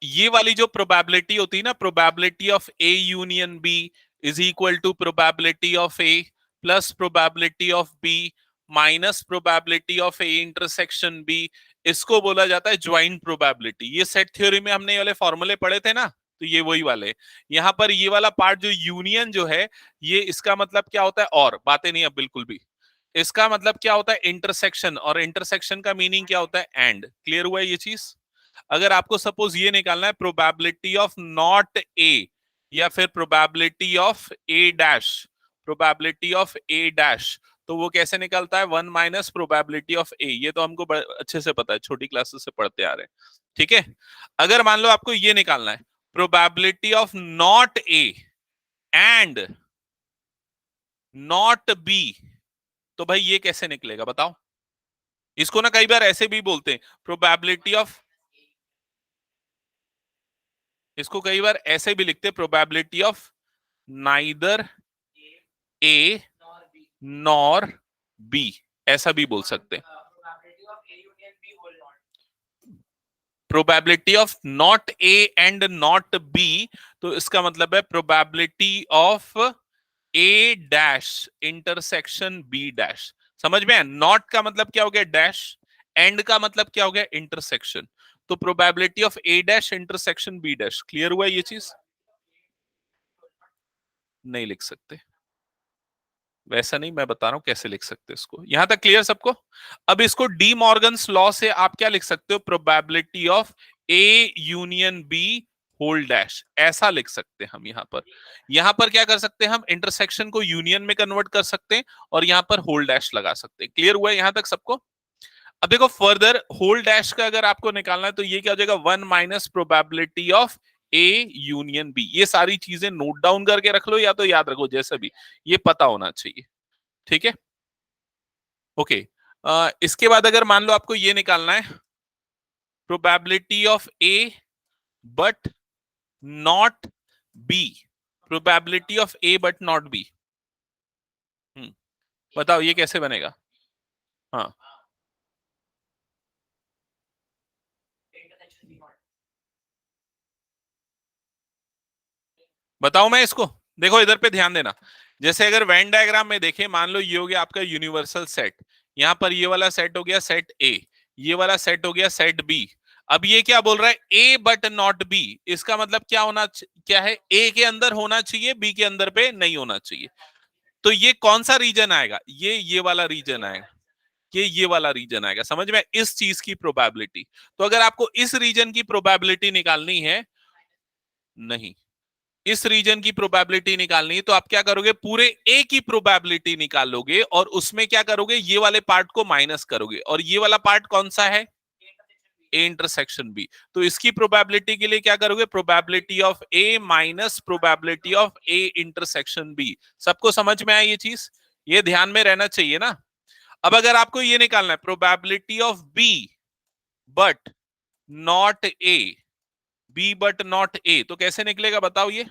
ये वाली जो प्रोबेबिलिटी होती है ना, probability of A union B is equal to probability of A plus probability of B minus probability of A intersection B, इसको बोला जाता है ज्वाइंट प्रोबेबिलिटी। ये सेट थ्योरी में हमने ये वाले फॉर्मूले पढ़े थे ना, तो ये वही वाले। यहाँ पर ये वाला पार्ट जो यूनियन जो है, ये इसका मतलब क्या होता है, और बातें नहीं अब बिल्कुल भी। इसका मतलब क्या होता है इंटरसेक्शन, और इंटरसेक्शन का मीनिंग क्या होता है एंड। क्लियर हुआ है ये चीज? अगर आपको सपोज ये निकालना है प्रोबेबिलिटी ऑफ नॉट ए या फिर probability of A dash, probability of A dash, तो वो कैसे निकलता है, 1 माइनस प्रोबेबिलिटी ऑफ ए। ये तो हमको अच्छे से पता है, छोटी क्लासेस से पढ़ते आ रहे हैं, ठीक है। अगर मान लो आपको ये निकालना है probability of not A and not B, तो भाई ये कैसे निकलेगा बताओ। इसको ना कई बार ऐसे भी बोलते हैं प्रोबेबिलिटी ऑफ, इसको कई बार ऐसे भी लिखते हैं probability of neither A nor B, ऐसा भी बोल सकते हैं। Probability of not A and not B, तो इसका मतलब है probability of A dash intersection B dash. समझ में? नॉट का मतलब क्या हो गया डैश, एंड का मतलब क्या हो गया इंटरसेक्शन, तो probability of A dash intersection B dash. Clear हुआ ये चीज? नहीं लिख सकते वैसा, नहीं, मैं बता रहा हूं कैसे लिख सकते इसको। यहां तक क्लियर सबको? अब इसको डी मॉर्गन्स लॉ से आप क्या लिख सकते हो, probability of A union B whole dash, ऐसा लिख सकते हैं हम। यहां पर क्या कर सकते हैं हम, इंटरसेक्शन को यूनियन में कन्वर्ट कर सकते हैं और यहां पर होल डैश लगा सकते हैं। क्लियर हुआ है यहां तक सबको? अब देखो फर्दर होल डैश का अगर आपको निकालना है तो ये क्या हो जाएगा, 1 minus probability of A union B. ये सारी चीजें नोट डाउन करके रख लो या तो याद रखो, जैसे भी, ये पता होना चाहिए, ठीक है। ओके, इसके बाद अगर मान लो आपको ये निकालना है probability of A but not B, probability of A but not B, बताओ ये कैसे बनेगा? हाँ, बताओ मैं इसको। देखो इधर पे ध्यान देना, जैसे अगर वेन डायग्राम में देखें, मान लो ये हो गया आपका यूनिवर्सल सेट, यहां पर ये वाला सेट हो गया सेट ए, ये वाला सेट हो गया सेट बी। अब ये क्या बोल रहा है, ए बट नॉट बी, इसका मतलब क्या होना, क्या है, ए के अंदर होना चाहिए, बी के अंदर पे नहीं होना चाहिए। तो ये कौन सा रीजन आएगा, ये वाला रीजन आएगा, ये वाला रीजन आएगा। समझ में? इस चीज की प्रोबेबिलिटी। तो अगर आपको इस रीजन की प्रोबेबिलिटी निकालनी है, नहीं, इस रीजन की प्रोबेबिलिटी निकालनी है, तो आप क्या करोगे, पूरे ए की प्रोबेबिलिटी निकालोगे और उसमें क्या करोगे, ये वाले पार्ट को माइनस करोगे, और ये वाला पार्ट कौन सा है, ए इंटरसेक्शन बी। तो इसकी प्रोबेबिलिटी के लिए क्या करोगे, probability of A minus probability of A intersection B. सबको समझ में आया ये चीज? ये ध्यान में रहना चाहिए ना। अब अगर आपको ये निकालना है probability of B but not A, B but not A, तो कैसे निकलेगा बताओ ये,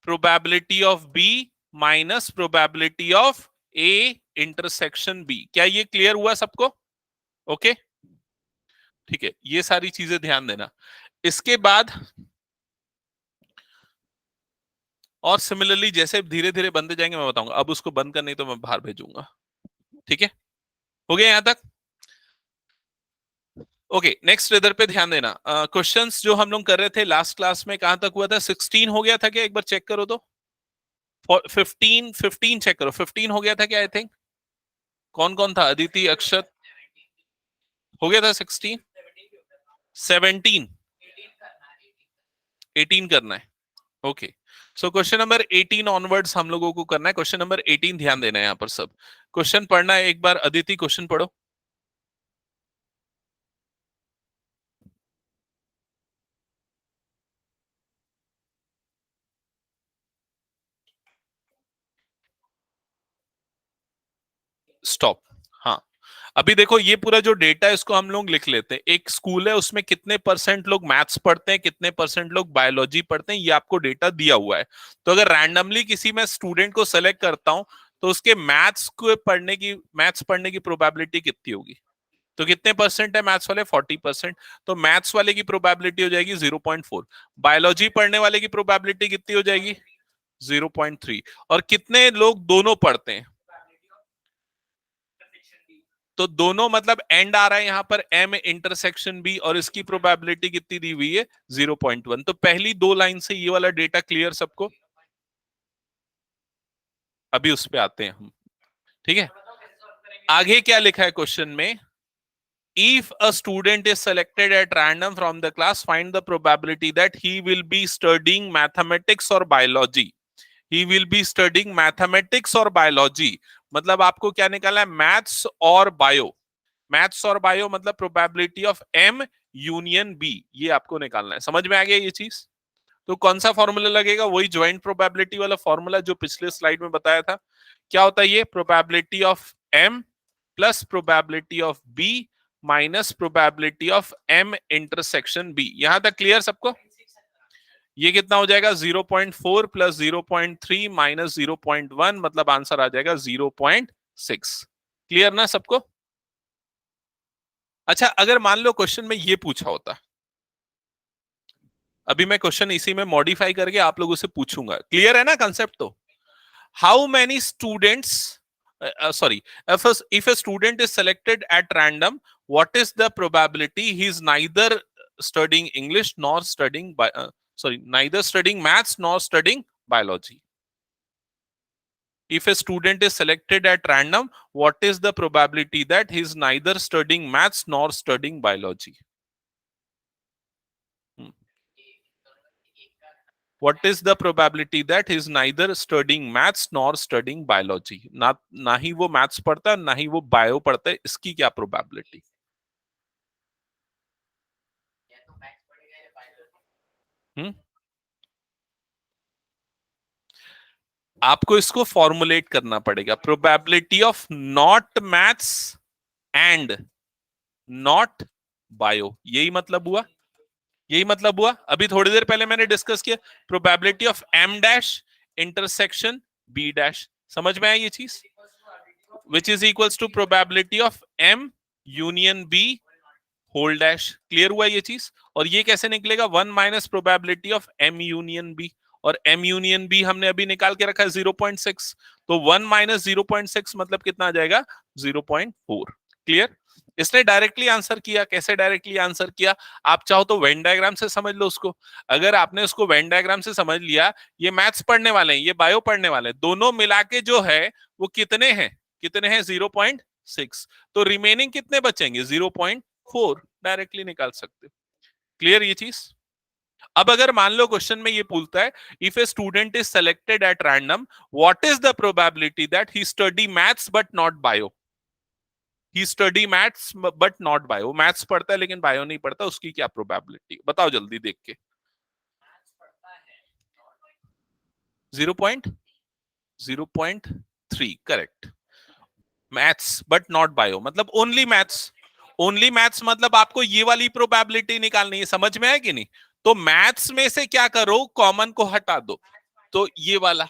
probability of B minus probability of A intersection B. क्या ये क्लियर हुआ सबको? ओके, ठीक है, ये सारी चीजें ध्यान देना। इसके बाद और सिमिलरली जैसे धीरे धीरे बनते जाएंगे मैं बताऊंगा। अब उसको बंद करनी तो मैं बाहर भेजूंगा, ठीक है। हो गया यहां तक? ओके, नेक्स्ट इधर पे ध्यान देना। क्वेश्चंस जो हम लोग कर रहे थे लास्ट क्लास में कहां तक हुआ था, 16 हो गया था क्या, एक बार चेक करो तो। 15 चेक करो, 15 हो गया था क्या? आई थिंक कौन कौन था, अदिति, अक्षत, हो गया था 16, 17, 18 करना है। Okay, so question number 18 onwards हम लोगों को करना है। क्वेश्चन नंबर 18 ध्यान देना है यहाँ पर सब। क्वेश्चन पढ़ना है एक बार, अदिति क्वेश्चन पढ़ो। स्टॉप। हाँ, अभी देखो ये पूरा जो डेटा है इसको हम लोग लिख लेते हैं। एक स्कूल है, उसमें कितने परसेंट लोग मैथ्स पढ़ते हैं, कितने परसेंट लोग बायोलॉजी पढ़ते हैं, ये आपको डेटा दिया हुआ है। तो अगर रैंडमली किसी में स्टूडेंट को सेलेक्ट करता हूं तो उसके मैथ्स पढ़ने की प्रोबेबिलिटी कितनी होगी? तो कितने परसेंट है मैथ्स वाले? 40%। तो मैथ्स वाले की प्रोबेबिलिटी हो जाएगी 0.4। बायोलॉजी पढ़ने वाले की प्रोबेबिलिटी कितनी हो जाएगी? 0.3। और कितने लोग दोनों पढ़ते हैं? तो दोनों मतलब एंड आ रहा है यहां पर एम इंटरसेक्शन बी, और इसकी प्रोबेबिलिटी कितनी दी हुई है? 0.1। तो पहली दो लाइन से ये वाला डेटा क्लियर सबको? अभी उस पे आते हैं हम, ठीक है। आगे क्या लिखा है क्वेश्चन में? If a student is selected at random from the class, find the probability that he will be studying mathematics or biology. He will be studying mathematics or biology. मतलब आपको क्या निकालना है? मैथ्स और बायो। मैथ्स और bio मतलब probability of M union B, ये आपको निकालना है। समझ में आ गया ये चीज? तो कौन सा फॉर्मूला लगेगा? वही ज्वाइंट प्रोबेबिलिटी वाला फॉर्मूला जो पिछले स्लाइड में बताया था। क्या होता है ये? Probability of M plus probability of B minus probability of M intersection B. यहां तक क्लियर सबको? ये कितना हो जाएगा? 0.4 प्लस 0.3 माइनस 0.1, मतलब आंसर आ जाएगा 0.6। क्लियर ना सबको? अच्छा, अगर मान लो क्वेश्चन में ये पूछा होता, अभी मैं क्वेश्चन इसी में मॉडिफाई करके आप लोगों से पूछूंगा। क्लियर है ना कंसेप्ट? तो how many students, sorry, if a student is selected at random, what is the probability he is neither studying English nor studying neither studying maths nor studying biology? If a student is selected at random, what is the probability that he is neither studying maths nor studying biology? What is the probability that he is neither studying maths nor studying biology? ना ही वो maths पढ़ता है ना ही वो bio पढ़ता है, इसकी क्या प्रोबेबिलिटी? आपको इसको फॉर्मुलेट करना पड़ेगा। Probability of not maths and not bio, यही मतलब हुआ, यही मतलब हुआ। अभी थोड़ी देर पहले मैंने डिस्कस किया probability of M dash intersection B dash. समझ में आई ये चीज? Which is equals to probability of M union B whole dash. Clear हुआ ये चीज? और ये कैसे निकलेगा? 1 minus probability of M union B, और एम यूनियन बी हमने अभी निकाल के रखा है 0.6। तो 1 माइनस 0.6 मतलब कितना आ जाएगा? 0.4। क्लियर? इसने डायरेक्टली आंसर किया। कैसे डायरेक्टली आंसर किया? आप चाहो तो वेन डायग्राम से समझ लो उसको। अगर आपने उसको वेन डायग्राम से समझ लिया, ये मैथ्स पढ़ने वाले हैं, ये बायो पढ़ने वाले हैं, दोनों मिला के जो है वो कितने हैं? कितने हैं? 0.6। तो रिमेनिंग कितने बचेंगे? 0.4। डायरेक्टली निकाल सकते हो। क्लियर ये चीज? अब अगर मान लो क्वेश्चन में ये पूछता है, if a student is selected at random, what is the probability that he study maths but not bio? He study maths but not bio, maths पढ़ता है लेकिन बायो नहीं पढ़ता, उसकी क्या प्रोबेबिलिटी? बताओ जल्दी देख के। 0.3 correct. Maths but not bio मतलब ओनली मैथ्स। ओनली मैथ्स मतलब आपको ये वाली प्रोबेबिलिटी निकालनी है। समझ में है कि नहीं? तो मैथ्स में से क्या करो? कॉमन को हटा दो। तो ये वाला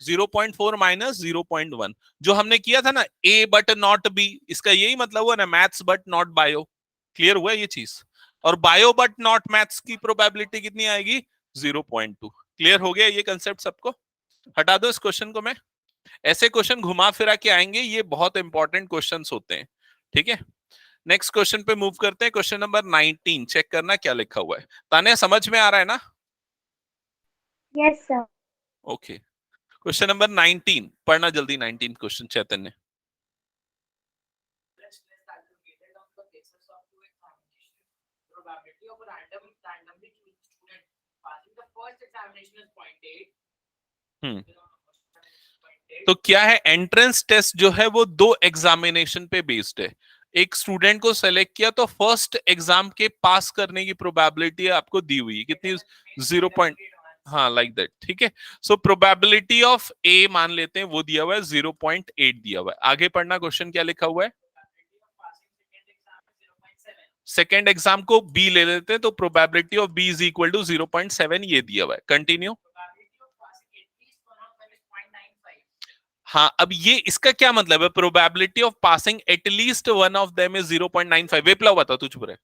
0.4 माइनस 0.1 जो हमने किया था ना, ए बट नॉट बी, इसका यही मतलब हुआ ना, maths but not bio. Clear हुआ ये चीज? और बायो बट नॉट मैथ्स की प्रोबेबिलिटी कितनी आएगी? 0.2। क्लियर हो गया ये कंसेप्ट सबको? हटा दो इस क्वेश्चन को। मैं ऐसे क्वेश्चन घुमा फिरा के आएंगे, ये बहुत इंपॉर्टेंट क्वेश्चंस होते हैं। ठीक है, नेक्स्ट क्वेश्चन पे मूव करते हैं। क्वेश्चन नंबर 19 चेक करना क्या लिखा हुआ है। तान्या समझ में आ रहा है ना? Yes sir. Okay, question number 19 पढ़ना जल्दी। 19 क्वेश्चन चैतन्य। तो क्या है? एंट्रेंस टेस्ट जो है वो दो एग्जामिनेशन पे बेस्ड है। एक स्टूडेंट को सेलेक्ट किया तो फर्स्ट एग्जाम के पास करने की प्रोबेबिलिटी आपको दी हुई है कितनी? 0. हाँ, लाइक दैट। ठीक है, सो प्रोबेबिलिटी ऑफ ए मान लेते हैं वो दिया हुआ है 0.8 दिया हुआ है। आगे पढ़ना, क्वेश्चन क्या लिखा हुआ है? सेकेंड एग्जाम को बी ले लेते हैं तो probability of B is equal to 0.7 ये दिया हुआ है। कंटिन्यू। हाँ, अब ये इसका क्या मतलब है? Probability of passing at least one of them is 0.95। विप्लव बता, तू चुप रहे।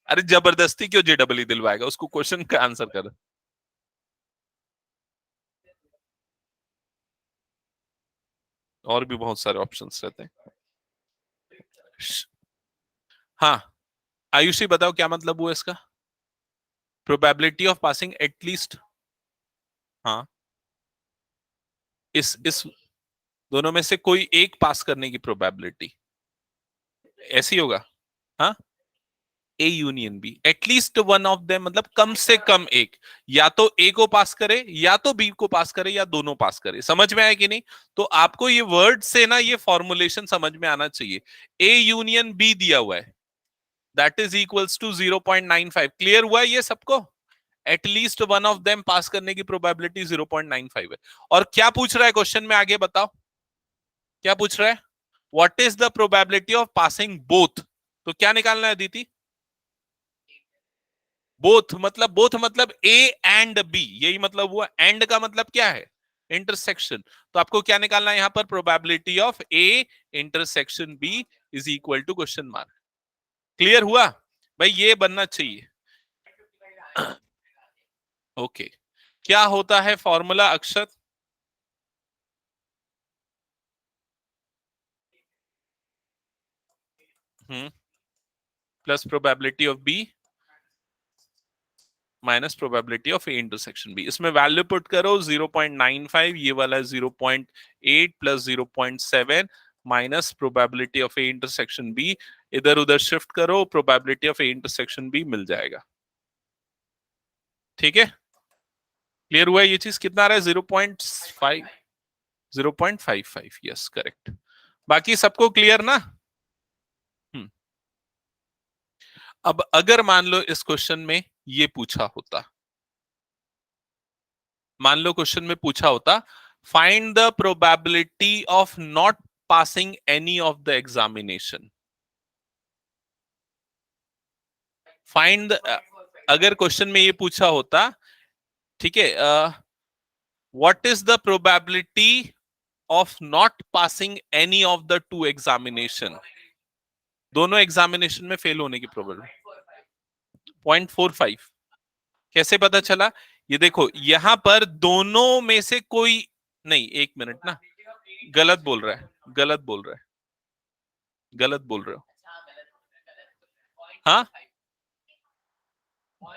अरे जबरदस्ती क्यों जेडबल दिलवाएगा उसको? क्वेश्चन का आंसर कर। और भी बहुत सारे ऑप्शंस रहते हैं। हाँ, आयुषी बताओ क्या मतलब हुआ इसका? Probability of passing at least. हाँ, इस दोनों में से कोई एक पास करने की प्रोबेबिलिटी ऐसी होगा। हाँ, A union B, at least one of them मतलब कम से कम एक, या तो ए को पास करे या तो बी को पास करे या दोनों पास करे। समझ में आया कि नहीं? तो आपको ये वर्ड से ना ये फॉर्मुलेशन समझ में आना चाहिए। ए यूनियन बी दिया हुआ है, that is equals to 0.95। Clear हुआ है ये सबको? At least one of them pass करने की प्रोबेबिलिटी 0.95 है। और क्या पूछ रहा है क्वेश्चन में, आगे बताओ क्या पूछ रहा है? What is the probability of passing both? तो क्या निकालना है अदिति? बोथ मतलब ए एंड बी, यही मतलब हुआ। एंड का मतलब क्या है? इंटरसेक्शन। तो आपको क्या निकालना है यहां पर? Probability of A intersection B is equal to question mark. Clear हुआ भाई? ये बनना चाहिए। ओके, क्या होता है formula Akshat? Plus probability of B minus probability of A intersection B. इसमें वैल्यू पुट करो 0.95, ये वाला 0.8 plus 0.7 minus probability of A intersection B. इधर उधर शिफ्ट करो, probability of A intersection B मिल जाएगा। ठीक है, क्लियर हुआ? ये चीज कितना आ रहा है? 0.5, 0.55। Yes, correct. बाकी सबको क्लियर ना? हम्म। अब अगर मान लो इस क्वेश्चन में ये पूछा होता, मान लो क्वेश्चन में पूछा होता find the probability of not passing any of the examination. Find, अगर क्वेश्चन में ये पूछा होता, ठीक है, what is the probability of not passing any of the two examination, दोनों एग्जामिनेशन में फेल होने की प्रोबेबिलिटी 0.45। कैसे पता चला? ये देखो यहां पर दोनों में से कोई नहीं, एक मिनट ना, गलत बोल रहा है, गलत बोल रहा है, गलत बोल रहे हो। हाँ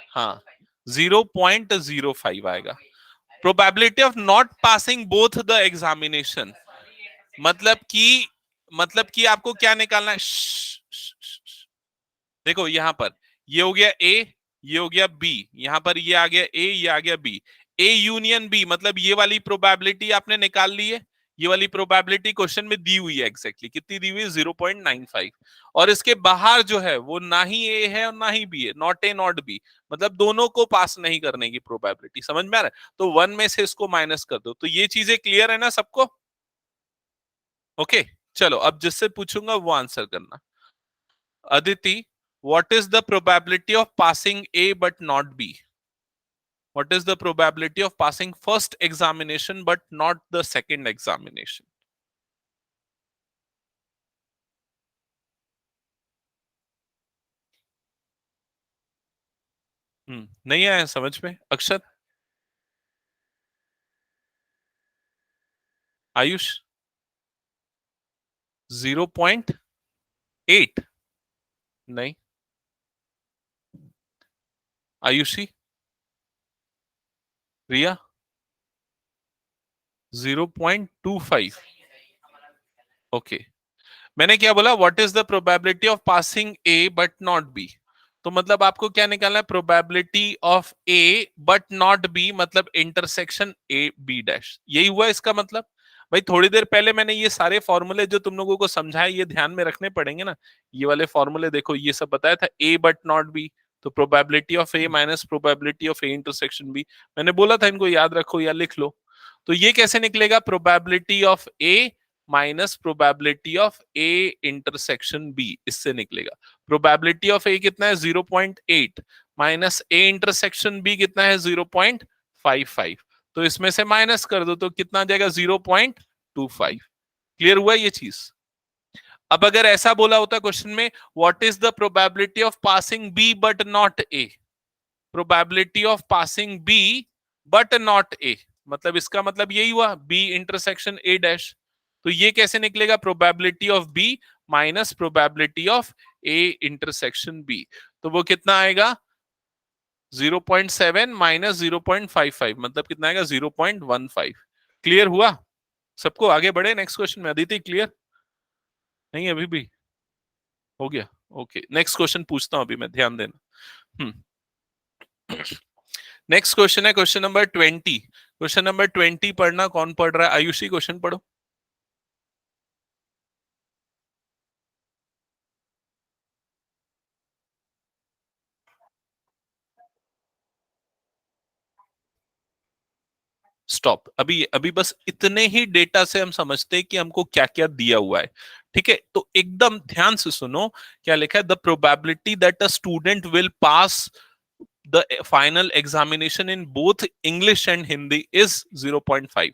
हाँ, 0.05 आएगा। Probability of not passing both the examination मतलब कि आपको क्या निकालना है? देखो यहां पर ये हो गया ए, ये हो गया बी, यहां पर ये आ गया ए, ये आ गया बी। ए यूनियन बी मतलब ये वाली प्रोबेबिलिटी आपने निकाल ली है। ये वाली प्रोबेबिलिटी क्वेश्चन में दी हुई है एग्जैक्टली, कितनी दी हुई है? 0.95। और इसके बाहर जो है वो ना ही ए है और ना ही बी है, नॉट ए नॉट बी, मतलब दोनों को पास नहीं करने की प्रोबेबिलिटी। समझ में आ रहा है? तो वन में से इसको माइनस कर दो। तो ये चीजें क्लियर है ना सबको? ओके, चलो अब जिससे पूछूंगा वो आंसर करना। Aditi, what is the probability of passing A but not B? What is the probability of passing first examination but not the second examination? नहीं आया समझ में अक्षत? आयुष? 0.8? नहीं। आयुषी? रिया? 0.25? ओके, मैंने क्या बोला? What is the probability of passing A but not B? तो मतलब आपको क्या निकालना है? Probability of A but not B मतलब इंटरसेक्शन ए बी डैश। यही हुआ इसका मतलब। भाई थोड़ी देर पहले मैंने ये सारे फॉर्मूले जो तुम लोगों को समझाया ये ध्यान में रखने पड़ेंगे ना। ये वाले फॉर्मूले देखो, ये सब बताया था, ए बट नॉट बी तो probability of A minus probability of A intersection B. मैंने बोला था इनको याद रखो या लिख लो। तो ये कैसे निकलेगा? Probability of A minus probability of A intersection B, इससे निकलेगा। प्रोबेबिलिटी ऑफ ए कितना है? 0.8 माइनस ए इंटरसेक्शन बी कितना है 0.55, तो इसमें से माइनस कर दो तो कितना आ जाएगा 0.25। क्लियर हुआ ये चीज। अब अगर ऐसा बोला होता क्वेश्चन में what is the probability of passing B but not A, probability of passing B but not A, मतलब इसका मतलब यही हुआ बी इंटरसेक्शन ए डैश, तो ये कैसे निकलेगा probability of B minus probability of A intersection B, तो वो कितना आएगा 0.7 माइनस 0.55, मतलब कितना आएगा 0.15। क्लियर हुआ सबको, आगे बढ़े नेक्स्ट क्वेश्चन में। अदिति क्लियर नहीं अभी भी हो गया? ओके नेक्स्ट क्वेश्चन पूछता हूं अभी मैं, ध्यान देना। नेक्स्ट क्वेश्चन है क्वेश्चन नंबर 20। क्वेश्चन नंबर 20 पढ़ना, कौन पढ़ रहा है? आयुषी क्वेश्चन पढ़ो। स्टॉप। अभी अभी बस इतने ही डेटा से हम समझते हैं कि हमको क्या क्या दिया हुआ है। ठीक है, तो एकदम ध्यान से सुनो क्या लिखा है। The probability that a student will pass the final examination in both English and Hindi is 0.5।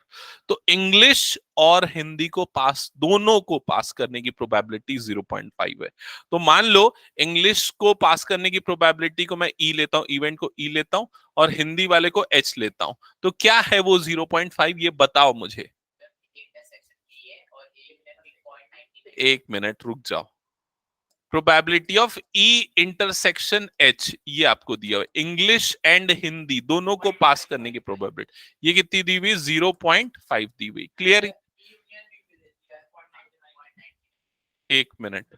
तो इंग्लिश और हिंदी को पास, दोनों को पास करने की प्रोबेबिलिटी 0.5 है। तो मान लो इंग्लिश को पास करने की प्रोबेबिलिटी को मैं ई लेता हूं, इवेंट को ई लेता हूं, और हिंदी वाले को एच लेता हूं, तो क्या है वो 0.5, ये बताओ मुझे। एक मिनट रुक जाओ। Probability of E intersection H ये आपको दिया हुआ, इंग्लिश एंड हिंदी दोनों को पास करने की प्रोबेबिलिटी ये कितनी दी हुई 0.5 दी हुई। क्लियर? एक मिनट,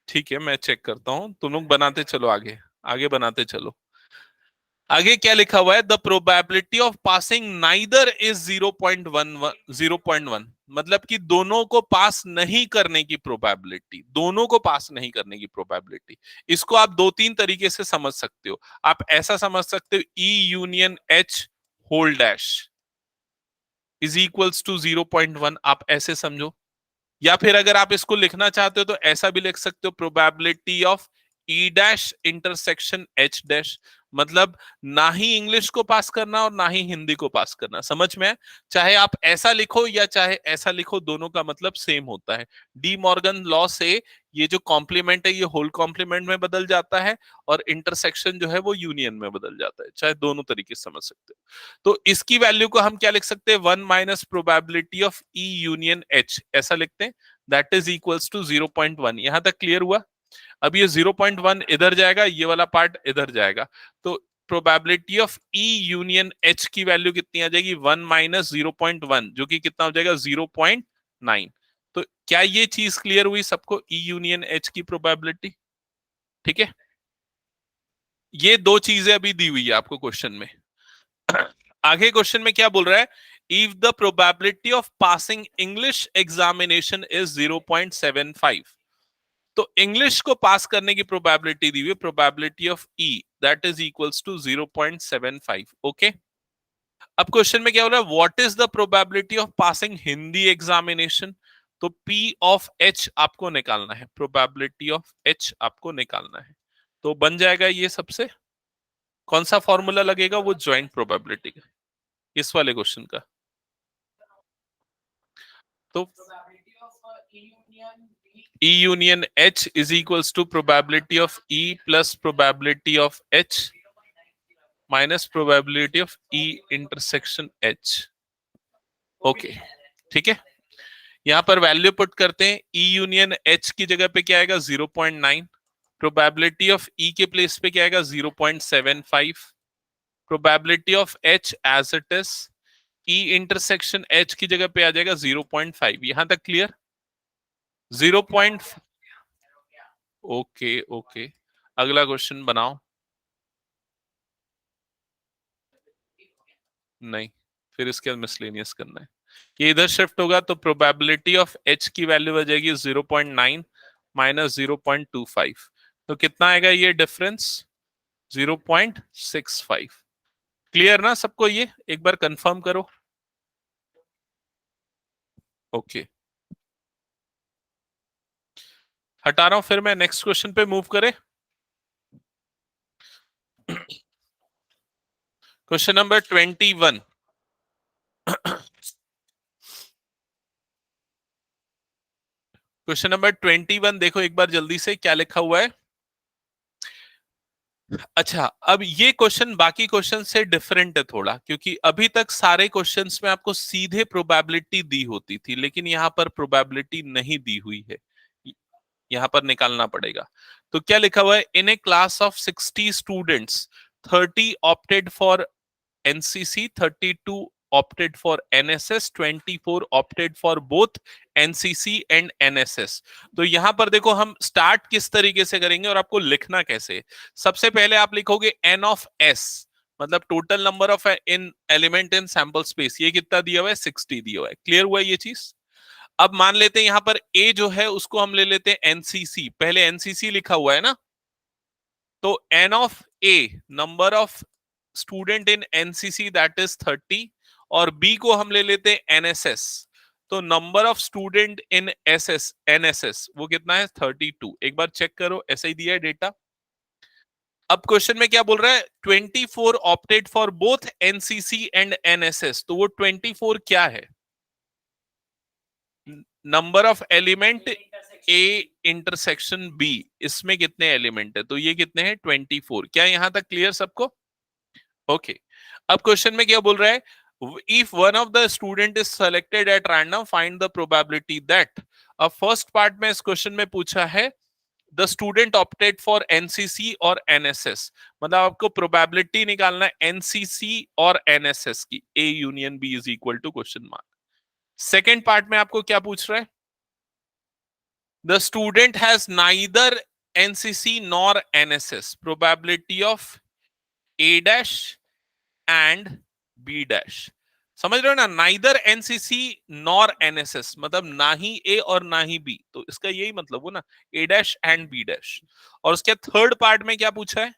ठीक है मैं चेक करता हूं, तुम लोग बनाते चलो आगे, आगे बनाते चलो। आगे क्या लिखा हुआ है, the probability of passing neither is 0.1, मतलब कि दोनों को पास नहीं करने की प्रोबेबिलिटी, दोनों को पास नहीं करने की प्रोबेबिलिटी। इसको आप दो तीन तरीके से समझ सकते हो। आप ऐसा समझ सकते हो E union H whole dash is equals to 0.1, आप ऐसे समझो। या फिर अगर आप इसको लिखना चाहते हो तो ऐसा भी लिख सकते हो, probability of E dash intersection H dash, मतलब ना ही इंग्लिश को पास करना और ना ही हिंदी को पास करना। समझ में है? चाहे आप ऐसा लिखो या चाहे ऐसा लिखो, दोनों का मतलब सेम होता है। डी मॉर्गन लॉ से ये जो कॉम्प्लीमेंट है ये होल कॉम्प्लीमेंट में बदल जाता है, और इंटरसेक्शन जो है वो यूनियन में बदल जाता है। चाहे दोनों तरीके से समझ सकते हो। तो इसकी वैल्यू को हम क्या लिख सकते हैं, 1 minus probability of E union H, ऐसा लिखते हैं, दैट इज इक्वल्स टू 0.1। यहां तक क्लियर हुआ? अब ये 0.1 इधर जाएगा, ये वाला पार्ट इधर जाएगा, तो probability of E union H की वैल्यू कितनी आ जाएगी 1 माइनस 0.1, जो कि कितना हो जाएगा 0.9। तो क्या ये चीज क्लियर हुई सबको, ई यूनियन एच की प्रोबेबिलिटी? ठीक है, ये दो चीजें अभी दी हुई है आपको क्वेश्चन में। आगे क्वेश्चन में क्या बोल रहा है, if the probability of passing English examination is 0.75, तो इंग्लिश को पास करने की प्रोबेबिलिटी दी हुई, probability of E that is equals to 0.75। Okay, अब क्वेश्चन में क्या हो रहा है, what is the probability of passing Hindi examination, तो P ऑफ H आपको निकालना है, प्रोबेबिलिटी ऑफ H आपको निकालना है। तो बन जाएगा ये सबसे, कौन सा फॉर्मूला लगेगा, वो ज्वाइंट प्रोबेबिलिटी का, इस वाले क्वेश्चन का। तो E union H is equals to probability of E plus probability of H minus probability of E intersection H। Okay ठीक है, यहां पर वैल्यू पुट करते हैं, E यूनियन H की जगह पे क्या आएगा 0.9, प्रोबेबिलिटी ऑफ E के प्लेस पे क्या आएगा 0.75, probability of H as it is, E intersection H की जगह पे आ जाएगा 0.5। यहां तक क्लियर? 0. ओके ओके, अगला क्वेश्चन बनाओ। नहीं, फिर इसके बाद मिसलेनियस करना है। ये इधर शिफ्ट होगा तो प्रोबेबिलिटी ऑफ H की वैल्यू आ जाएगी 0.9 माइनस 0.25, तो कितना आएगा ये डिफरेंस 0.65। क्लियर ना सबको, ये एक बार कंफर्म करो। ओके, हटा रहा हूं, फिर मैं नेक्स्ट क्वेश्चन पे मूव करें। Question number 21। क्वेश्चन नंबर 21 देखो एक बार जल्दी से क्या लिखा हुआ है। अच्छा, अब ये क्वेश्चन बाकी क्वेश्चन से डिफरेंट है थोड़ा, क्योंकि अभी तक सारे क्वेश्चंस में आपको सीधे प्रोबेबिलिटी दी होती थी, लेकिन यहां पर प्रोबेबिलिटी नहीं दी हुई है, यहां पर निकालना पड़ेगा। तो क्या लिखा हुआ है, in a class of 60 students 30 opted for NCC, 32 opted for NSS, 24 opted for both NCC and NSS। तो यहां पर देखो हम स्टार्ट किस तरीके से करेंगे और आपको लिखना कैसे। सबसे पहले आप लिखोगे n of s, मतलब total number of in element in sample space, ये कितना दिया हुआ है, 60 दिया हुआ है। क्लियर हुआ ये चीज। अब मान लेते हैं यहां पर a जो है उसको हम ले लेते हैं एनसीसी, पहले एनसीसी लिखा हुआ है ना, तो n of a number of student in NCC that is 30, और b को हम ले लेते हैं एनएसएस, तो number of student in SS NSS वो कितना है, 32। एक बार चेक करो, ऐसा ही दिया है डेटा। अब क्वेश्चन में क्या बोल रहा है, 24 opted for both NCC and NSS, तो वो 24 क्या है, number of element A intersection B, इसमें कितने एलिमेंट है, तो ये कितने हैं, 24। क्या यहां तक क्लियर सबको। ओके अब क्वेश्चन में क्या बोल रहा है, if one of the student is selected at random find the probability that. अब फर्स्ट पार्ट में इस क्वेश्चन में पूछा है the student opted for NCC और एनएसएस, मतलब आपको प्रोबेबिलिटी निकालना है एनसीसी और एनएसएस की, A union B is equal to question mark. Second part में आपको क्या पूछ रहा है, the student has neither NCC nor NSS, probability of A dash and B dash. समझ रहे हो ना, नाइदर एनसीसी नॉर एनएसएस, मतलब ना ही ए और ना ही बी, तो इसका यही मतलब हो ना, A dash and B dash. और उसके थर्ड पार्ट में क्या पूछा है,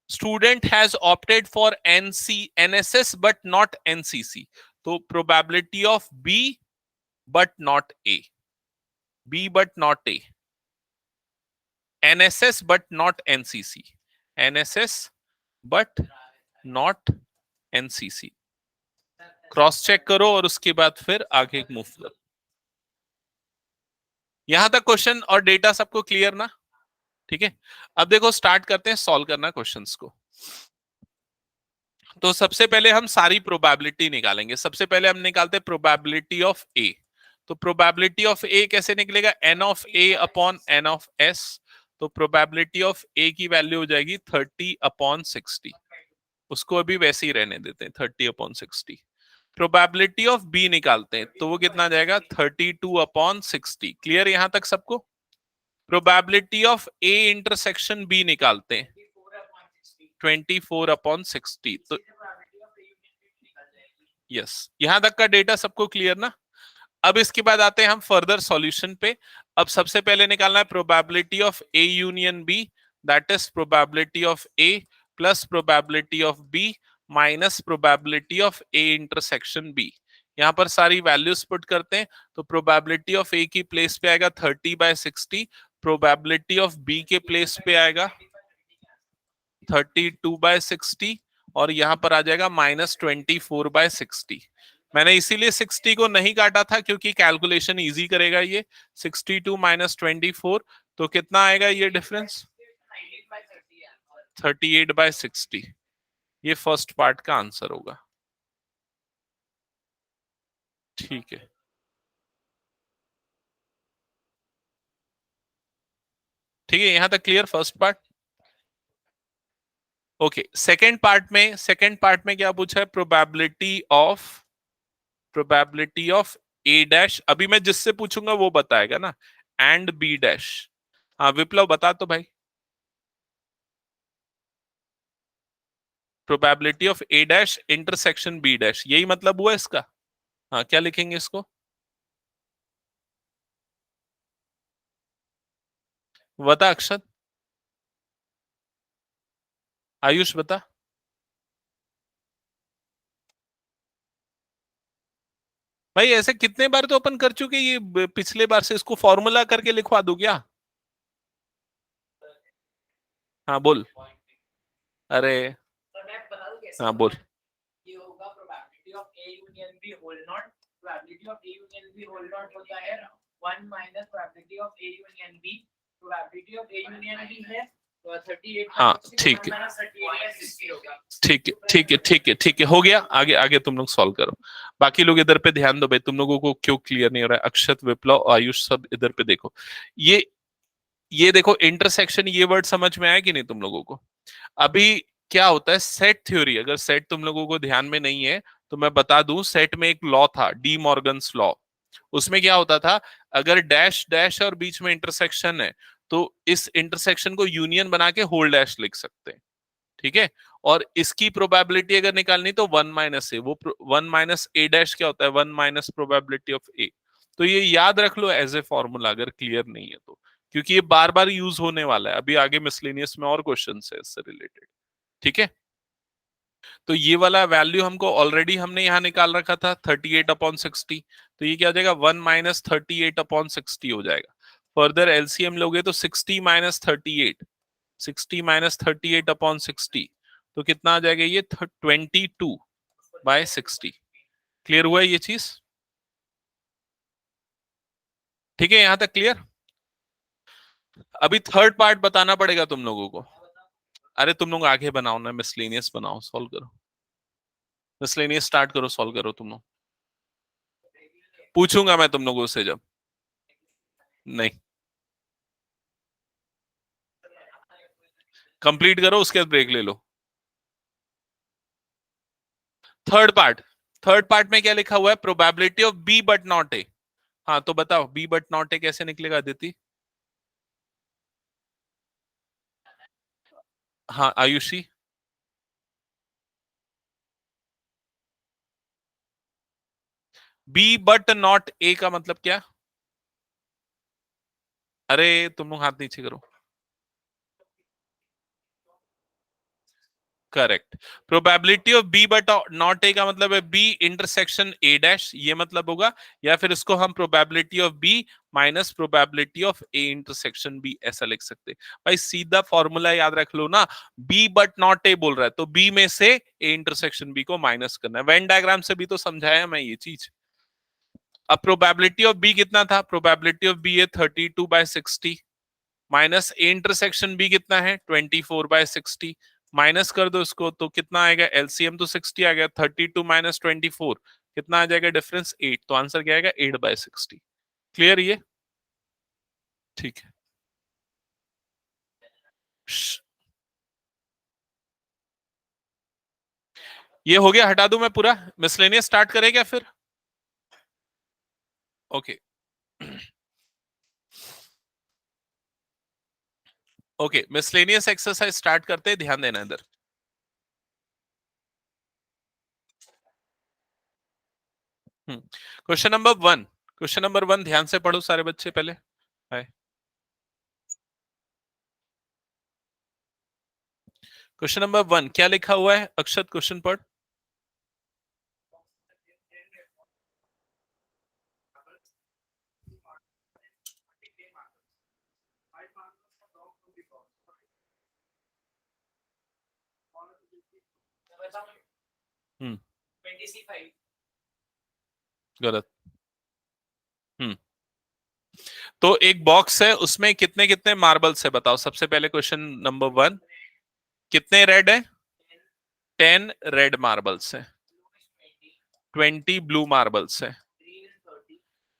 student has opted for NSS but not NCC, तो probability of B but not A, B but not A, NSS but not NCC, NSS but not NCC. Cross check करो और उसके बाद फिर आगे मूव करो। यहां तक क्वेश्चन और डेटा सबको क्लियर ना, ठीक है। अब देखो स्टार्ट करते हैं सॉल्व करना क्वेश्चंस को। तो सबसे पहले हम सारी प्रोबेबिलिटी निकालेंगे। सबसे पहले हम निकालते हैं प्रोबेबिलिटी ऑफ ए। तो प्रोबेबिलिटी ऑफ ए कैसे निकलेगा, N of A upon N of S. तो प्रोबेबिलिटी ऑफ ए की वैल्यू हो जाएगी 30/60, उसको अभी वैसे ही रहने देते हैं 30/60। प्रोबेबिलिटी ऑफ बी निकालते हैं, तो वो कितना आ जाएगा, 32/60। क्लियर यहां तक सबको। Probability of A intersection B निकालते हैं, 24/60। तो यस, यहां तक का डेटा सबको क्लियर ना। अब इसके बाद आते हैं हम फर्दर सॉल्यूशन पे। अब सबसे पहले निकालना है probability of A union B, that is probability of A plus probability of B minus probability of A intersection B. यहां पर सारी वैल्यूज पुट करते हैं, तो प्रोबेबिलिटी ऑफ ए की प्लेस पे आएगा 30/60, प्रोबेबिलिटी ऑफ बी के प्लेस पे आएगा 32/60, और यहां पर आ जाएगा -24/60। मैंने इसीलिए 60 को नहीं काटा था क्योंकि कैलकुलेशन इजी करेगा ये। 62 माइनस 24, तो कितना आएगा ये डिफरेंस, 38/60। ये फर्स्ट पार्ट का आंसर होगा, ठीक है। ठीक है यहां तक clear first part. Okay second part में क्या पूछा है, प्रोबेबिलिटी ऑफ ए डैश। अभी मैं जिससे पूछूंगा वो बताएगा ना, एंड बी डैश। हाँ विप्लव बता तो भाई। Probability of A dash intersection B dash, यही मतलब हुआ इसका। हाँ क्या लिखेंगे इसको, बता अक्षत, आयुष बता। भाई ऐसे कितने बार तो अपन कर चुके, ये पिछले बार से इसको फॉर्मूला करके लिखवा दो क्या। हाँ बोल। अरे हाँ बोल। ये होगा probability of A union B whole not, probability of A union B whole not होता है 1 minus probability of A union B, probability of A union B है 38। हाँ ठीक है, ठीक है ठीक है ठीक है ठीक है, हो गया। आगे आगे तुम लोग सॉल्व करो, बाकी लोग इधर पे ध्यान दो भाई। तुम लोगों को क्यों क्लियर नहीं हो रहा है? अक्षत, विप्लव, आयुष सब इधर पे देखो। ये देखो इंटरसेक्शन, ये वर्ड समझ में आया कि नहीं तुम लोगों को? अभी क्या होता है सेट थ्योरी, अगर सेट तुम लोगों को ध्यान में नहीं है तो मैं बता दूं, सेट में एक लॉ था, डी मॉर्गन्स लॉ। उसमें क्या होता था, अगर डैश डैश और बीच में इंटरसेक्शन है तो इस इंटरसेक्शन को यूनियन बना के होल डैश लिख सकते हैं, ठीक है। और इसकी प्रोबेबिलिटी अगर निकालनी तो 1 माइनस ए, वो 1 माइनस ए डैश क्या होता है, 1 माइनस प्रोबेबिलिटी ऑफ ए। तो ये याद रख लो एज ए फॉर्मूला, अगर क्लियर नहीं है तो, क्योंकि ये बार बार यूज होने वाला है। अभी आगे मिसलेनियस में और क्वेश्चन है इससे रिलेटेड, ठीक है। तो ये वाला वैल्यू हमको ऑलरेडी हमने यहाँ निकाल रखा था 38/60, तो ये क्या हो जाएगा 1 माइनस 38/60 हो जाएगा। फर्दर एलसीएम लोगे तो 60 माइनस 38, 60 माइनस 38/60, तो कितना आ जाएगा ये 22/60। क्लियर हुआ है ये चीज? ठीक है, यहां तक क्लियर? अभी थर्ड पार्ट बताना पड़ेगा तुम लोगों को। अरे तुम लोग आगे बनाओ ना, मिसलेनियस बनाओ, सॉल्व करो, मिसलेनियस स्टार्ट करो, सॉल्व करो तुम लोग। पूछूंगा मैं तुम लोगों से जब, नहीं कंप्लीट करो उसके बाद ब्रेक ले लो। थर्ड पार्ट में क्या लिखा हुआ है, probability of B but not A. हाँ तो बताओ बी बट नॉट ए कैसे निकलेगा अदिति? हाँ Ayushi, B but not A का मतलब क्या? अरे तुम लोग हाथ नीचे करो। Correct, probability of B but not A का मतलब है बी इंटरसेक्शन ए डैश, ये मतलब होगा। या फिर इसको हम probability of B minus probability of A intersection B, ऐसा लिख सकते हैं। भाई सीधा फॉर्मूला याद रख लो ना, बी बट नॉट ए बोल रहा है तो बी में से ए इंटरसेक्शन बी को माइनस करना है। वेन डायग्राम से भी तो समझाया मैं ये चीज। अब प्रोबेबिलिटी ऑफ बी कितना था, प्रोबेबिलिटी ऑफ बी है 32/60, माइनस ए इंटरसेक्शन बी कितना है 24/60, माइनस कर दो इसको तो कितना आएगा, एलसीएम तो 60 आ गया, 32 माइनस 24 कितना आ जाएगा डिफरेंस 8, तो आंसर क्या आएगा 8/60। क्लियर ये? ठीक है, ये हो गया, हटा दूं मैं पूरा? मिसलेनियस स्टार्ट करें क्या फिर? Okay okay, miscellaneous exercise start करते हैं, ध्यान देना इधर। क्वेश्चन नंबर 1, क्वेश्चन नंबर 1 ध्यान से पढ़ो सारे बच्चे पहले। हाय, क्वेश्चन नंबर 1 क्या लिखा हुआ है? अक्षत क्वेश्चन पढ़। गलत। तो एक बॉक्स है, उसमें कितने कितने मार्बल्स है बताओ। सबसे पहले क्वेश्चन नंबर 1, कितने रेड है? 10 रेड मार्बल्स है, 20 ब्लू मार्बल्स है,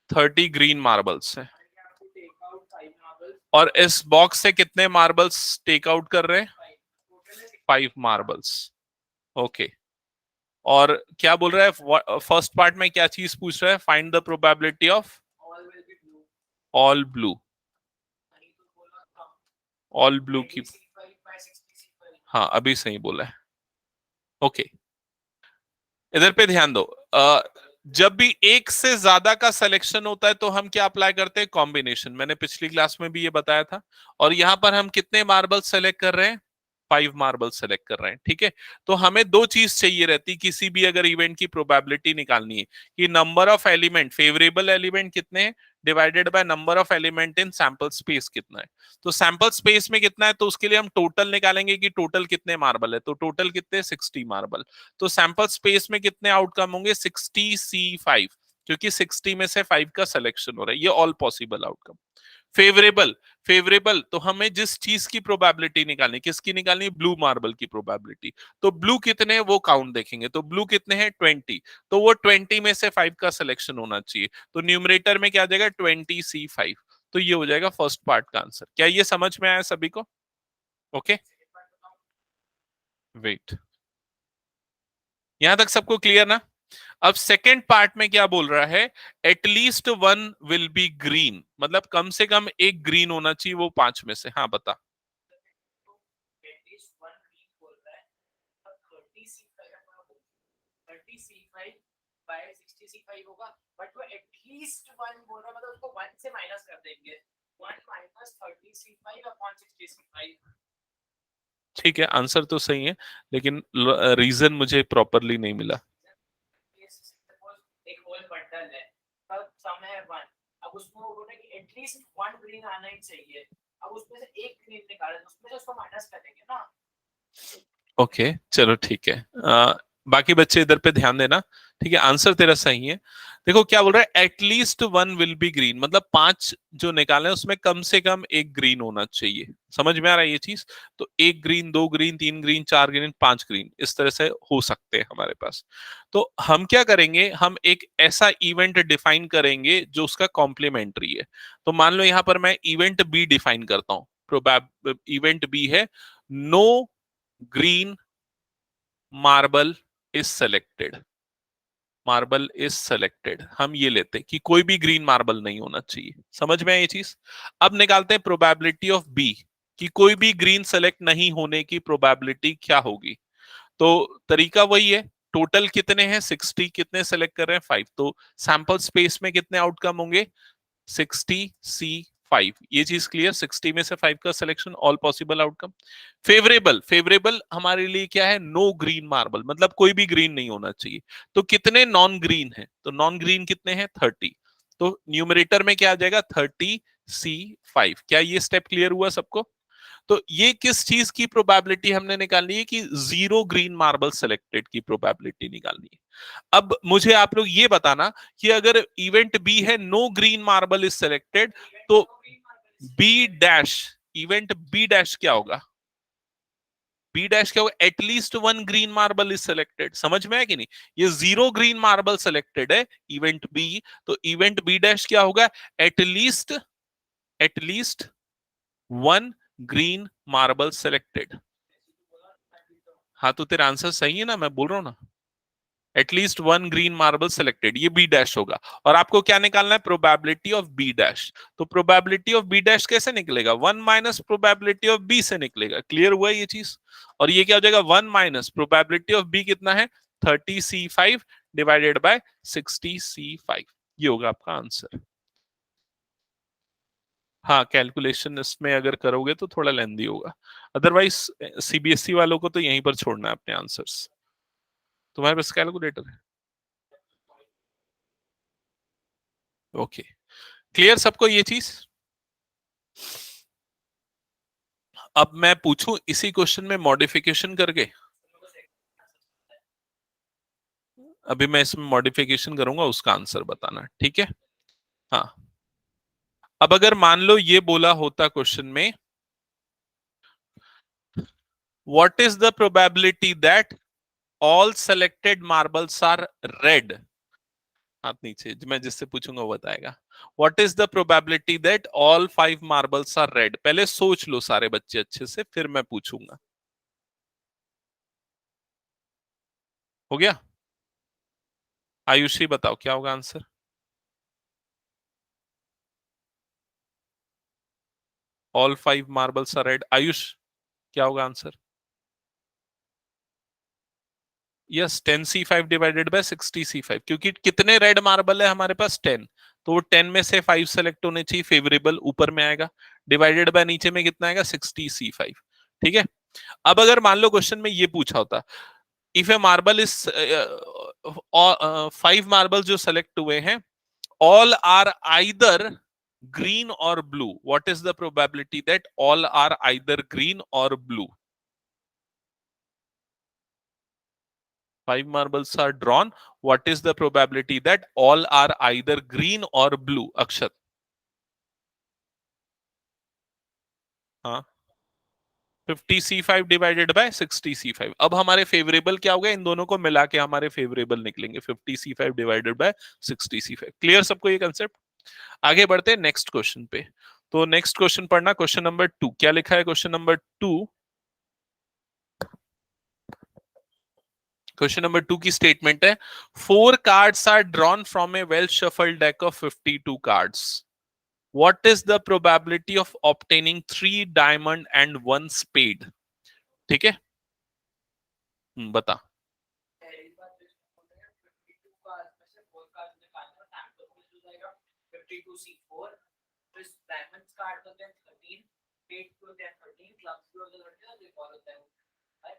30 ग्रीन मार्बल्स है। और इस बॉक्स से कितने मार्बल्स टेक आउट कर रहे हैं? 5 मार्बल्स। ओके, और क्या बोल रहा है फर्स्ट पार्ट में, क्या चीज पूछ रहा है? Find the probability of all blue, all blue की। हाँ अभी सही बोला है। ओके, इधर पे ध्यान दो। जब भी एक से ज्यादा का सिलेक्शन होता है तो हम क्या अप्लाई करते हैं? कॉम्बिनेशन। मैंने पिछली क्लास में भी ये बताया था। और यहां पर हम कितने मार्बल सेलेक्ट कर रहे हैं? 5 मार्बल सेलेक्ट कर रहे हैं, ठीक है। तो हमें दो चीज चाहिए रहती किसी भी अगर इवेंट की प्रोबेबिलिटी निकालनी है कि number of element, favourable element कितने हैं divided by number of element in sample space कितना है। तो सैंपल स्पेस में कितना है, तो उसके लिए हम टोटल निकालेंगे कि टोटल कितने मार्बल है। तो टोटल कितने, 60 मार्बल। तो सैंपल स्पेस में कितने आउटकम होंगे, 60C5, क्योंकि 60 में से 5 का सिलेक्शन हो रहा है। ये all possible outcome. Favourable, favourable तो हमें जिस चीज की प्रोबेबिलिटी निकालनी, किसकी निकालनी, ब्लू मार्बल की प्रोबेबिलिटी। तो ब्लू कितने हैं वो काउंट देखेंगे, तो ब्लू कितने हैं 20, तो वो 20 में से 5 का सिलेक्शन होना चाहिए। तो न्यूमरेटर में क्या आ जाएगा 20C5। तो ये हो जाएगा फर्स्ट पार्ट का आंसर। क्या ये समझ में आया सभी को? ओके, वेट, यहां तक सबको क्लियर ना? अब सेकेंड पार्ट में क्या बोल रहा है, at least one will be green, मतलब कम से कम एक ग्रीन होना चाहिए वो 5 में से। हाँ बता। होगा, बट वो एटलीस्ट 1 बोल रहा है, मतलब उसको 1 से माइनस कर देंगे। 1 माइनस 30C5 अपॉन 60C5। ठीक है, आंसर तो सही है, लेकिन रीजन मुझे प्रॉपरली नहीं मिला। एक होल बंडल है, अब सम है 1, अब उसमें वो बोल रहे हैं कि एटलीस्ट 1 ग्रीन आना ही चाहिए। अब उसमें से एक ग्रीन निकाले तो उसमें से उसको माइनस कर देंगे ना। ओके चलो ठीक है, बाकी बच्चे इधर पे ध्यान देना। ठीक है, आंसर तेरा सही है। देखो क्या बोल रहा है, at least one will be green, मतलब 5 जो निकाले उसमें कम से कम एक ग्रीन होना चाहिए। समझ में आ रहा है ये चीज? तो 1 green, 2 green, 3 green, 4 green, 5 green, इस तरह से हो सकते हैं हमारे पास। तो हम क्या करेंगे, हम एक ऐसा इवेंट डिफाइन करेंगे जो उसका कॉम्प्लीमेंट्री है। तो मान लो यहां पर मैं इवेंट बी डिफाइन करता हूं। प्रोबेब इवेंट बी है, no green marble is selected. Marble is selected, हम ये लेते कि कोई भी ग्रीन मार्बल नहीं होना चाहिए। समझ में है ये चीज? अब निकालते हैं प्रोबेबिलिटी ऑफ बी, कि कोई भी ग्रीन सेलेक्ट नहीं होने की प्रोबेबिलिटी क्या होगी। तो तरीका वही है, टोटल कितने हैं 60, कितने सेलेक्ट कर रहे हैं 5, तो सैंपल स्पेस में कितने आउटकम होंगे 60C5। ये चीज क्लियर, 60 में से 5 का selection, all possible outcome. Favourable, favourable हमारे लिए क्या है, नो ग्रीन मार्बल, मतलब कोई भी ग्रीन नहीं होना चाहिए। तो कितने नॉन ग्रीन है, तो नॉन ग्रीन कितने हैं 30। तो न्यूमरेटर में क्या आ जाएगा 30C5। क्या ये स्टेप क्लियर हुआ सबको? तो ये किस चीज की प्रोबेबिलिटी हमने निकालनी है, कि 0 ग्रीन मार्बल सेलेक्टेड की प्रोबेबिलिटी निकालनी है। अब मुझे आप लोग ये बताना कि अगर इवेंट बी है no green marble is selected, तो B dash, event B dash क्या होगा, बी डैश क्या होगा, at least one green marble is selected. समझ में है कि नहीं? ये 0 ग्रीन मार्बल सेलेक्टेड है इवेंट बी, तो इवेंट बी डैश क्या होगा, at least, at least one green marble selected. हाँ तो तेरा आंसर सही है ना, मैं बोल रहा हूं ना, at least one green marble selected, ये बी डैश होगा। और आपको क्या निकालना है, प्रोबेबिलिटी ऑफ बी डैश। तो प्रोबेबिलिटी ऑफ बी डैश कैसे निकलेगा, 1 माइनस प्रोबेबिलिटी ऑफ बी से निकलेगा। क्लियर हुआ ये चीज? और ये क्या हो जाएगा, 1 माइनस प्रोबेबिलिटी ऑफ बी कितना है 30C5 डिवाइडेड बाय 60C5। ये होगा आपका आंसर। हाँ कैलकुलेशन इसमें अगर करोगे तो थोड़ा लेंदी होगा, अदरवाइज सीबीएसई वालों को तो यहीं पर छोड़ना है अपने आंसर्स। तुम्हारे पास कैलकुलेटर है? ओके, क्लियर सबको ये चीज? अब मैं पूछूं इसी क्वेश्चन में मॉडिफिकेशन करके, अभी मैं इसमें मॉडिफिकेशन करूंगा, उसका आंसर बताना, ठीक है? हाँ, अब अगर मान लो ये बोला होता क्वेश्चन में, what is the probability that all selected marbles are red. हाथ नीचे, मैं जिससे पूछूंगा वो बताएगा। What is the probability that all 5 marbles are red. पहले सोच लो सारे बच्चे अच्छे से, फिर मैं पूछूंगा। हो गया? आयुषी बताओ क्या होगा answer. All 5 marbles are red, Ayush क्या होगा answer? Yes, 10C5 divided by 60C5, क्योंकि कितने रेड मार्बल है हमारे पास 10, तो वो 10 में से 5 सेलेक्ट होने चाहिए, फेवरेबल ऊपर में आएगा, डिवाइडेड बाय नीचे में कितना आएगा 60C5। ठीक है, अब अगर मान लो क्वेश्चन में ये पूछा होता, if A marble is 5 marble जो सेलेक्ट हुए हैं, all are either green or blue, what is the probability that all are either green or blue? 5 marbles are drawn, what is the probability that all are either green or blue? अक्षत, हाँ, 50C5 divided by 60C5। अब हमारे favourable क्या हो गया, इन दोनों को मिला के हमारे फेवरेबल निकलेंगे, 50C5 divided by 60C5। Clear सबको ये कंसेप्ट? आगे बढ़ते हैं नेक्स्ट क्वेश्चन पे। तो नेक्स्ट क्वेश्चन पढ़ना, क्वेश्चन नंबर 2 क्या लिखा है? क्वेश्चन नंबर 2, क्वेश्चन नंबर 2 की स्टेटमेंट है, 4 cards are drawn from a well shuffled deck of 52 cards, what is the probability of obtaining 3 diamond and 1 spade? ठीक है, बता। पहली बात तो इसमें बोल रहे हैं 52 कार्ड में से 4 कार्ड निकालना, टैंकर में हो जाएगा 52C4, फिर डायमंड्स कार्ड होते हैं 13, स्पेड होते हैं 13, क्लब्स भी होते हैं 13 और एक और होता है, राइट?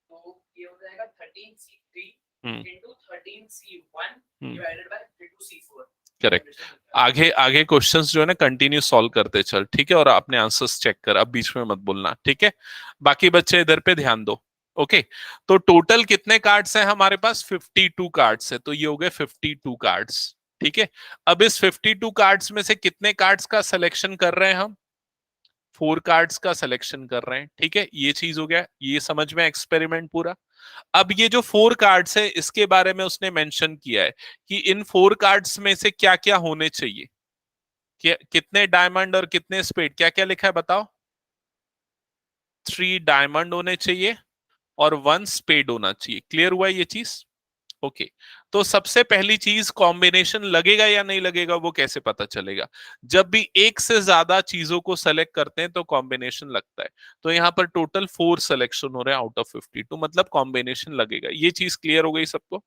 तो ये हो जाएगा 13C3 into 13C1 divided by 52C4। Correct. आगे आगे क्वेश्चंस जो है ना कंटिन्यू सॉल्व करते चल, ठीक है, और अपने आंसर्स चेक कर, अब बीच में मत बोलना, ठीक है? बाकी बच्चे इधर पे ध्यान दो। ओके, तो टोटल कितने कार्ड्स हैं हमारे पास? 52 कार्ड्स है, तो ये हो गए 52 कार्ड्स, ठीक है। अब इस 52 कार्ड्स में से कितने कार्ड्स का सिलेक्शन कर रहे हैं हम? 4 कार्ड्स का सिलेक्शन कर रहे हैं, ठीक है, ये चीज हो गया, ये समझ में एक्सपेरिमेंट पूरा। अब ये जो 4 कार्ड्स है इसके बारे में उसने मेंशन किया है कि इन 4 कार्ड्स में से क्या क्या होने चाहिए, कितने डायमंड और कितने स्पेड, क्या क्या लिखा है बताओ? 3 डायमंड होने चाहिए और 1 स्पेड होना चाहिए। क्लियर हुआ ये चीज? ओके, तो सबसे पहली चीज, कॉम्बिनेशन लगेगा या नहीं लगेगा वो कैसे पता चलेगा? जब भी एक से ज्यादा चीजों को सेलेक्ट करते हैं तो कॉम्बिनेशन लगता है। तो यहाँ पर टोटल 4 सिलेक्शन हो रहे हैं आउट ऑफ 52, मतलब कॉम्बिनेशन लगेगा। ये चीज क्लियर हो गई सबको?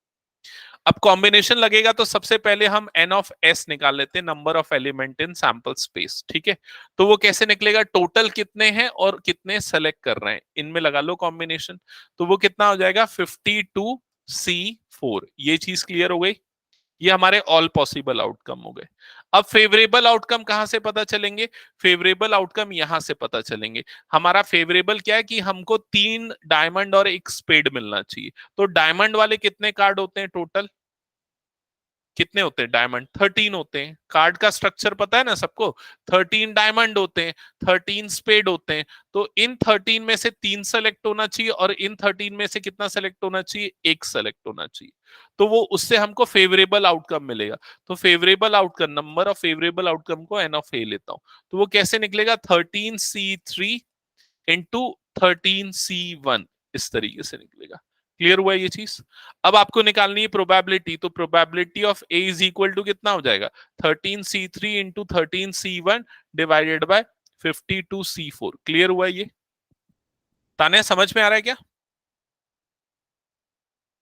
अब कॉम्बिनेशन लगेगा तो सबसे पहले हम n ऑफ s निकाल लेते हैं, number of element in sample space, ठीक है। तो वो कैसे निकलेगा? टोटल कितने हैं और कितने सेलेक्ट कर रहे हैं, इनमें लगा लो कॉम्बिनेशन, तो वो कितना हो जाएगा? 52C4। ये चीज क्लियर हो गई? ये हमारे ऑल पॉसिबल आउटकम हो गए। अब फेवरेबल आउटकम कहां से पता चलेंगे? फेवरेबल आउटकम यहां से पता चलेंगे। हमारा फेवरेबल क्या है कि हमको 3 डायमंड और 1 स्पेड मिलना चाहिए। तो डायमंड वाले कितने कार्ड होते हैं टोटल? कितने होते हैं डायमंड? 13 होते हैं। कार्ड का स्ट्रक्चर पता है ना सबको, 13 डायमंड होते हैं, 13 स्पेड होते हैं। तो इन 13 में से 3 सेलेक्ट होना चाहिए और इन 13 में से कितना सेलेक्ट होना चाहिए? 1 सेलेक्ट होना चाहिए। तो वो उससे हमको फेवरेबल आउटकम मिलेगा। तो favourable outcome, number of favourable outcome को n ऑफ a लेता हूं, तो वो कैसे निकलेगा? 13C3 इंटू 13C1, इस तरीके से निकलेगा। क्लियर हुआ ये चीज? अब आपको निकालनी है प्रोबेबिलिटी, तो probability of A is equal to कितना हो जाएगा? 13C3 into 13C1 divided by 52C4। Clear हुआ ये? ताने समझ में आ रहा है क्या?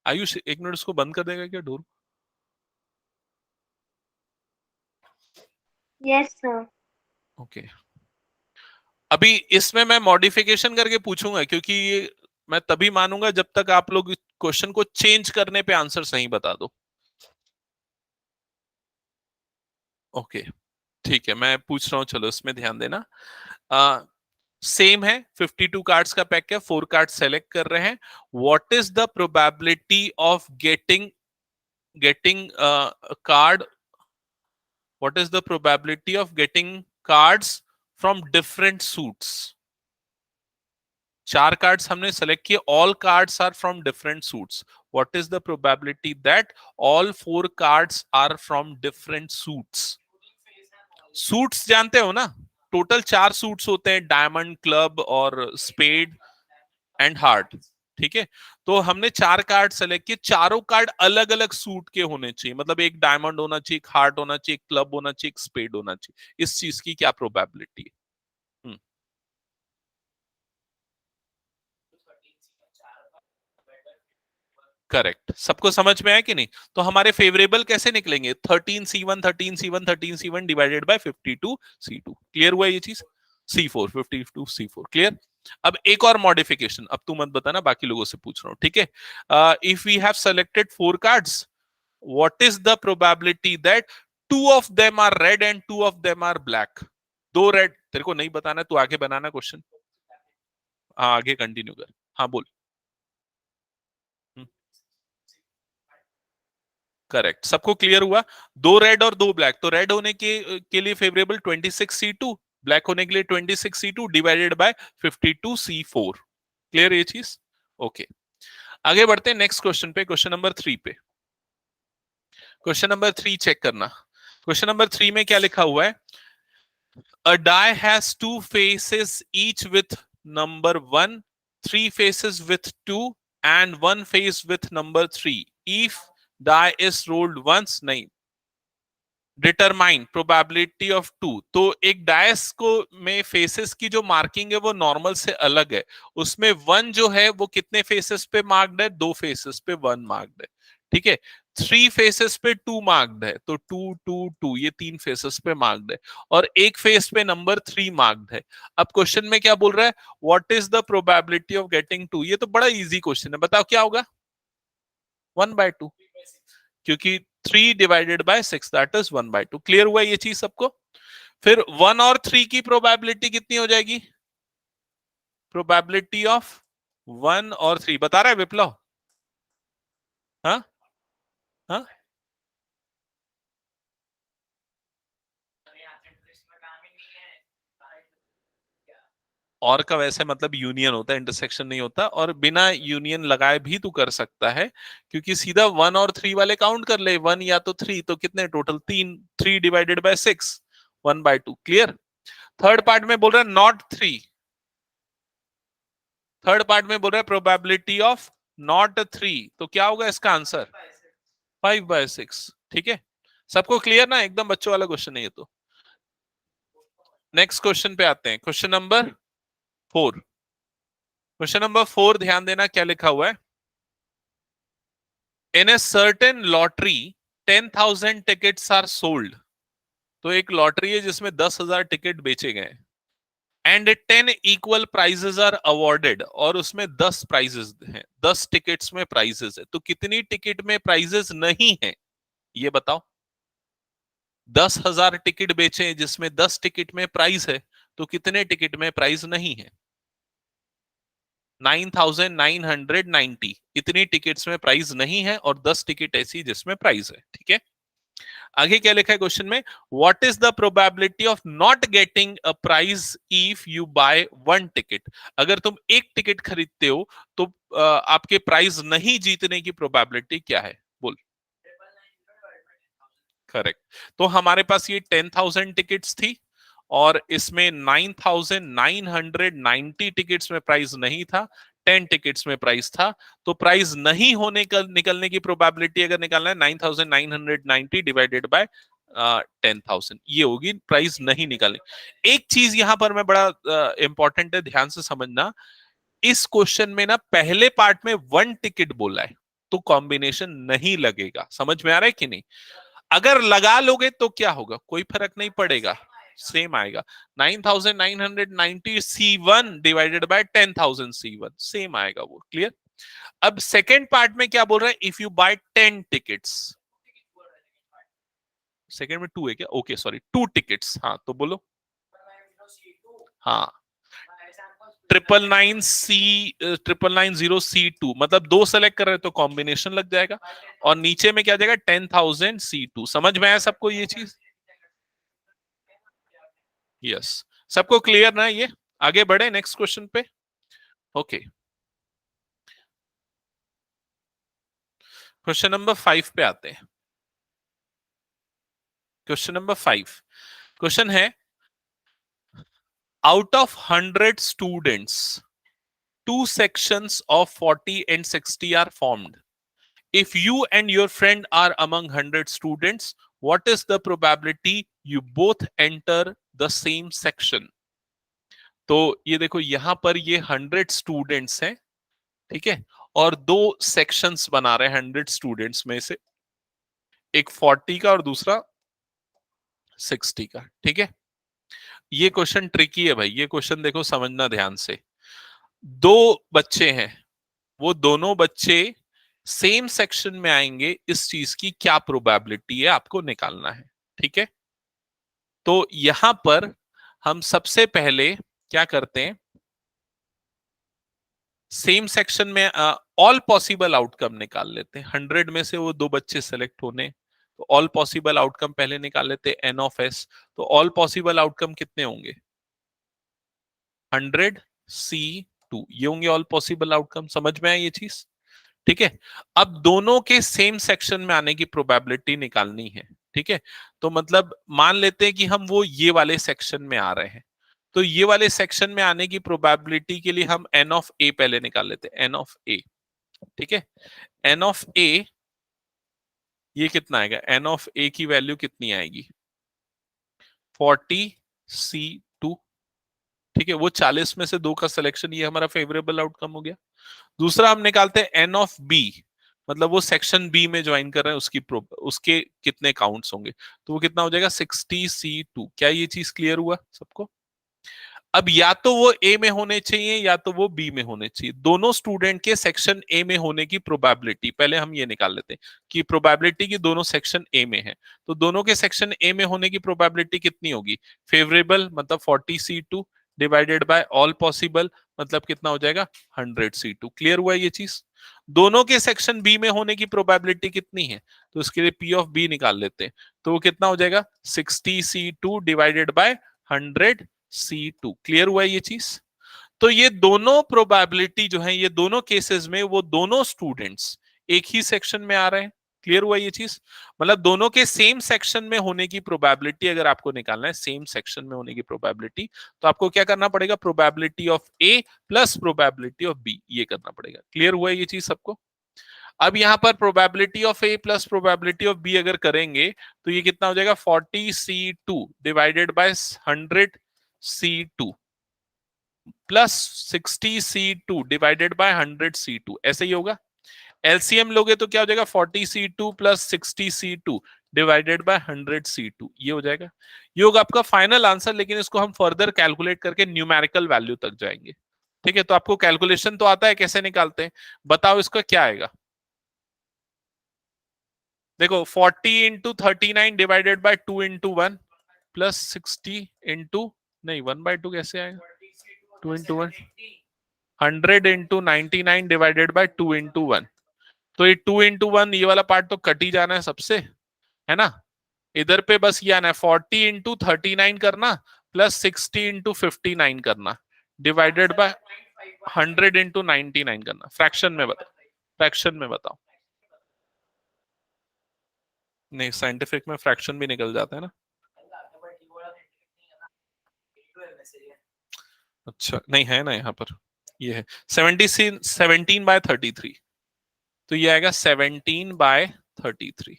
आयुष एक मिनट उसको बंद कर देगा क्या डोर? Yes, sir. ओके, अभी इसमें मैं मॉडिफिकेशन करके पूछूंगा, क्योंकि ये मैं तभी मानूंगा जब तक आप लोग क्वेश्चन को चेंज करने पे आंसर सही बता दो। ओके, ठीक है, मैं पूछ रहा हूं, चलो इसमें ध्यान देना। सेम है, 52 कार्ड्स का पैक है, 4 कार्ड सेलेक्ट कर रहे हैं। What is the probability of getting card, what is the probability of getting cards from different suits? 4 cards हमने सेलेक्ट किए, all cards are from different suits. What is the probability that all 4 cards are from different suits? Suits जानते हो ना, total 4 suits होते हैं, diamond, club और spade and heart, ठीक है। तो हमने 4 कार्ड सेलेक्ट किए, चारों कार्ड अलग अलग सूट के होने चाहिए, मतलब एक डायमंड होना चाहिए, एक हार्ट होना चाहिए, एक क्लब होना चाहिए, एक स्पेड होना चाहिए। इस चीज की क्या प्रोबेबिलिटी है? करेक्ट, सबको समझ में आया कि नहीं? तो हमारे फेवरेबल कैसे निकलेंगे? 13C1 13C1 13C1 divided by 52C2। Clear हुआ ये चीज? C4 52C4 clear? अब एक और मॉडिफिकेशन, अब तू मत बताना, बाकी लोगों से पूछ रहा हूं, ठीक है। If we have selected 4 cards, what is the probability that 2 of them are red and 2 of them are black? 2 red, तेरे को नहीं बताना, तू आगे बनाना क्वेश्चन। हाँ आगे कंटिन्यू कर, हाँ बोल। करेक्ट, सबको क्लियर हुआ? 2 रेड और 2 ब्लैक, तो रेड होने के लिए फेवरेबल 26C2, ब्लैक होने के लिए 26C2 divided by 52C4। Clear ये चीज? ओके, आगे बढ़ते हैं नेक्स्ट क्वेश्चन पे, क्वेश्चन नंबर 3 पे। क्वेश्चन नंबर 3 चेक करना। क्वेश्चन नंबर 3 में क्या लिखा हुआ है? A die has 2 faces each with number 1, 3 faces with 2 and 1 face with number 3. If die is rolled once, नहीं, डिटरमाइन प्रोबेबिलिटी ऑफ 2। तो एक डायस को में फेसेस की जो मार्किंग है वो नॉर्मल से अलग है, उसमें 1 जो है वो कितने फेसेस पे मार्क्ड है? 2 फेसेस पे 1 मार्क्ड है, ठीक है। 3 फेसेस पे 2 मार्क्ड है, तो 2 2 2 ये 3 फेसेस पे मार्क्ड है, और एक फेस पे नंबर 3 मार्क्ड है। अब क्वेश्चन में क्या बोल रहा है? What is the probability of getting 2? ये तो बड़ा इजी क्वेश्चन है, बताओ क्या होगा? 1/2, क्योंकि 3 divided by 6 that is 1/2। Clear हुआ ये चीज सबको? फिर 1 और 3 की प्रोबेबिलिटी कितनी हो जाएगी? प्रोबेबिलिटी ऑफ 1 और 3 बता रहा है विप्लव? हाँ हाँ, और का वैसे मतलब यूनियन होता है, इंटरसेक्शन नहीं होता, और बिना यूनियन लगाए भी तू कर सकता है, क्योंकि सीधा 1 और 3 वाले काउंट कर ले, 1 या तो 3, तो कितने total? 3, 3 divided by 6 1/2। Clear? Third part में बोल रहा है नॉट 3, थर्ड पार्ट में बोल रहा है प्रोबेबिलिटी ऑफ नॉट 3, तो क्या होगा इसका आंसर? 5/6। ठीक है, सबको क्लियर ना? एकदम बच्चों वाला क्वेश्चन है ये तो। नेक्स्ट क्वेश्चन पे आते हैं, क्वेश्चन नंबर 4। क्वेश्चन नंबर 4 ध्यान देना क्या लिखा हुआ है? In a certain lottery 10,000 tickets are sold. तो एक लॉटरी है जिसमें 10,000 टिकट बेचे गए and 10 equal prizes are awarded, और उसमें 10 प्राइजेस हैं, 10 टिकट्स में प्राइजेस है, तो कितनी टिकट में प्राइजेस नहीं है ये बताओ? 10,000 टिकट बेचे हैं जिसमें 10 टिकट में प्राइस है, तो कितने टिकट में प्राइस नहीं है? 9,990 इतनी टिकट्स में प्राइस नहीं है, और 10 टिकट ऐसी जिसमें प्राइस है, ठीक है। आगे क्या लिखा है क्वेश्चन में? What is the probability of not getting a prize if you buy 1 ticket? अगर तुम एक टिकट खरीदते हो तो आपके प्राइज नहीं जीतने की प्रोबेबिलिटी क्या है? बोल। करेक्ट, तो हमारे पास ये 10,000 टिकट्स थी, और इसमें 9,990 टिकट्स में प्राइस नहीं था, 10 टिकट्स में प्राइस था, तो प्राइस नहीं होने का निकलने की प्रोबेबिलिटी अगर निकालना है 9,990 डिवाइडेड बाय 10,000, ये होगी प्राइस नहीं निकालने। एक चीज यहां पर मैं बड़ा इंपॉर्टेंट है, ध्यान से समझना, इस क्वेश्चन में ना पहले पार्ट में 1 टिकट बोला है, तो कॉम्बिनेशन नहीं लगेगा। समझ में आ रहा है कि नहीं? अगर लगा लोगे तो क्या होगा? कोई फर्क नहीं पड़ेगा, सेम आएगा। 9,990 C1 divided by 10,000 C1 same आएगा वो। क्लियर? अब सेकेंड पार्ट में क्या बोल रहा है? If you buy 10 tickets, second में 2 है क्या? Okay sorry, 2 tickets. हाँ तो बोलो। हाँ, 999C2 मतलब 2 सेलेक्ट कर रहे तो कॉम्बिनेशन लग जाएगा, और नीचे में क्या जाएगा? 10,000 C2। समझ में आया सबको ये चीज? यस, सबको क्लियर ना ये? आगे बढ़े नेक्स्ट क्वेश्चन पे। ओके, क्वेश्चन नंबर 5 पे आते हैं। क्वेश्चन नंबर 5, क्वेश्चन है out of 100 students 2 sections of 40 and 60 are formed. If you and your friend are among 100 students, what is the probability you both enter the same section? तो ये देखो यहां पर ये 100 स्टूडेंट्स हैं, ठीक है, और 2 सेक्शंस बना रहे हैं 100 स्टूडेंट्स में से, एक 40 का और दूसरा 60 का, ठीक है। ये क्वेश्चन ट्रिकी है भाई, ये क्वेश्चन देखो समझना ध्यान से। दो बच्चे हैं, वो दोनों बच्चे सेम सेक्शन में आएंगे, इस चीज की क्या प्रोबेबिलिटी है आपको निकालना है। ठीक है, तो यहां पर हम सबसे पहले क्या करते हैं, सेम सेक्शन में ऑल पॉसिबल आउटकम निकाल लेते हैं। 100 में से वो दो बच्चे सेलेक्ट होने, तो ऑल पॉसिबल आउटकम पहले निकाल लेते हैं एन ऑफ एस। तो ऑल पॉसिबल आउटकम कितने होंगे, 100C2, ये होंगे ऑल पॉसिबल आउटकम। समझ में आया ये चीज? ठीक है, अब दोनों के सेम सेक्शन में आने की प्रोबेबिलिटी निकालनी है। ठीक है, तो मतलब मान लेते हैं कि हम वो ये वाले सेक्शन में आ रहे हैं, तो ये वाले सेक्शन में आने की प्रोबेबिलिटी के लिए हम एन ऑफ ए पहले निकाल लेते हैं, एन ऑफ ए। ठीक है, एन ऑफ ए ये कितना आएगा, एन ऑफ ए की वैल्यू कितनी आएगी, 40C2। ठीक है, वो 40 में से दो का सिलेक्शन, ये हमारा फेवरेबल आउटकम हो गया। दूसरा हम निकालते हैं एन ऑफ बी, मतलब वो सेक्शन बी में ज्वाइन कर रहे हैं, उसके कितने काउंट्स होंगे, तो वो कितना हो जाएगा 60C2। क्या ये चीज क्लियर हुआ सबको? अब या तो वो ए में होने चाहिए या तो वो बी में होने चाहिए। दोनों स्टूडेंट के सेक्शन ए में होने की प्रोबेबिलिटी पहले हम ये निकाल लेते हैं कि प्रोबेबिलिटी की दोनों सेक्शन ए में है, तो दोनों के सेक्शन ए में होने की प्रोबेबिलिटी कितनी होगी, फेवरेबल मतलब 40C2 divided by all possible, मतलब कितना हो जाएगा 100C2। क्लियर हुआ ये चीज? दोनों के सेक्शन बी में होने की प्रोबेबिलिटी कितनी है, तो इसके लिए पी ऑफ बी निकाल लेते हैं, तो वो कितना हो जाएगा 60C2 divided by 100C2। Clear हुआ ये चीज? तो ये दोनों प्रोबेबिलिटी जो है, ये दोनों केसेस में वो दोनों स्टूडेंट्स एक ही सेक्शन में आ रहे हैं। क्लियर हुआ ये चीज? मतलब दोनों के सेम सेक्शन में होने की प्रोबेबिलिटी अगर आपको निकालना है, सेम सेक्शन में होने की प्रोबेबिलिटी, तो आपको क्या करना पड़ेगा, probability of A plus probability of B, ये करना पड़ेगा। क्लियर हुआ ये चीज सबको? अब यहां पर probability of A plus probability of B अगर करेंगे, तो ये कितना हो जाएगा 40C2 divided by 100C2 plus 60C2 divided by 100C2, ऐसे ही होगा। एलसीएम लोगे तो क्या हो जाएगा 40C2 plus 60C2 divided by 100C2, ये हो जाएगा। ये होगा आपका फाइनल आंसर, लेकिन इसको हम फर्दर कैलकुलेट करके न्यूमेरिकल वैल्यू तक जाएंगे। ठीक है, तो आपको कैलकुलेशन तो आता है, कैसे निकालते हैं बताओ, इसका क्या आएगा? देखो 40 into 39 divided by 2 into 1 plus 60 into, नहीं 1/2 कैसे आएगा, 2 into 1, 100 into 99 divided by 2 into 1। तो ये 2 इंटू 1 ये वाला पार्ट तो कट ही जाना है सबसे, है ना? इधर पे बस ये आना है 40 इंटू 39 करना प्लस 60 इंटू 59 करना डिवाइडेड बाय 100 इंटू 99 करना। फ्रैक्शन में बताओ, फ्रैक्शन में बताओ। नहीं, साइंटिफिक में फ्रैक्शन भी निकल जाता है ना। अच्छा, नहीं है ना यहाँ पर, ये है 17/33, तो ये आएगा 17/33।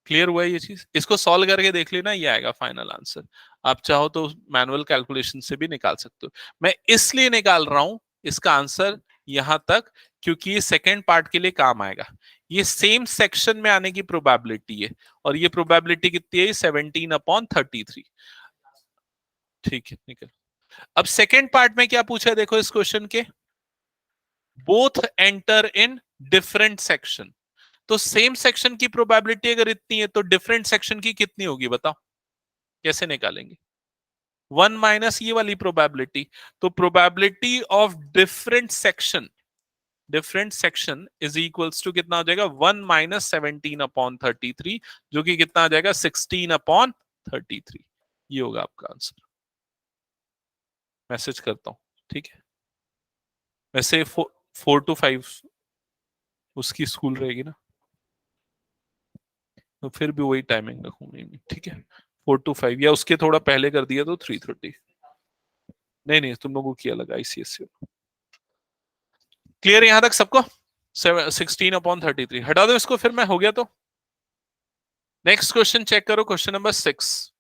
क्लियर हुआ है ये चीज? इसको सॉल्व करके देख लेना, ये आएगा फाइनल आंसर। आप चाहो तो मैनुअल कैलकुलेशन से भी निकाल सकते हो। मैं इसलिए निकाल रहा हूं इसका आंसर यहां तक, क्योंकि ये सेकेंड पार्ट के लिए काम आएगा। ये सेम सेक्शन में आने की प्रोबेबिलिटी है, और ये प्रोबेबिलिटी कितनी है, 17/33। ठीक है, निकल। अब सेकेंड पार्ट में क्या पूछा है, देखो इस क्वेश्चन के, both enter in different section. तो सेम सेक्शन की प्रोबेबिलिटी अगर इतनी है, तो डिफरेंट सेक्शन की कितनी होगी बताओ, कैसे निकालेंगे? 1 माइनस ये वाली प्रोबेबिलिटी, तो probability of different section is equals to कितना हो जाएगा, 1 माइनस 17/33, जो कि कितना आ जाएगा 16/33। ये होगा आपका आंसर। मैसेज करता हूं, ठीक है? वैसे 4 to 5 उसकी स्कूल रहेगी ना, तो फिर भी वही टाइमिंग रखूंगी, ठीक है? 4 to 5, या उसके थोड़ा पहले कर दिया तो 3:30। नहीं नहीं, तुम लोगों की अलग आईसीएससी। क्लियर यहां तक सबको? 16/33 हटा दो इसको, फिर मैं हो गया तो। नेक्स्ट क्वेश्चन चेक करो, question number 6।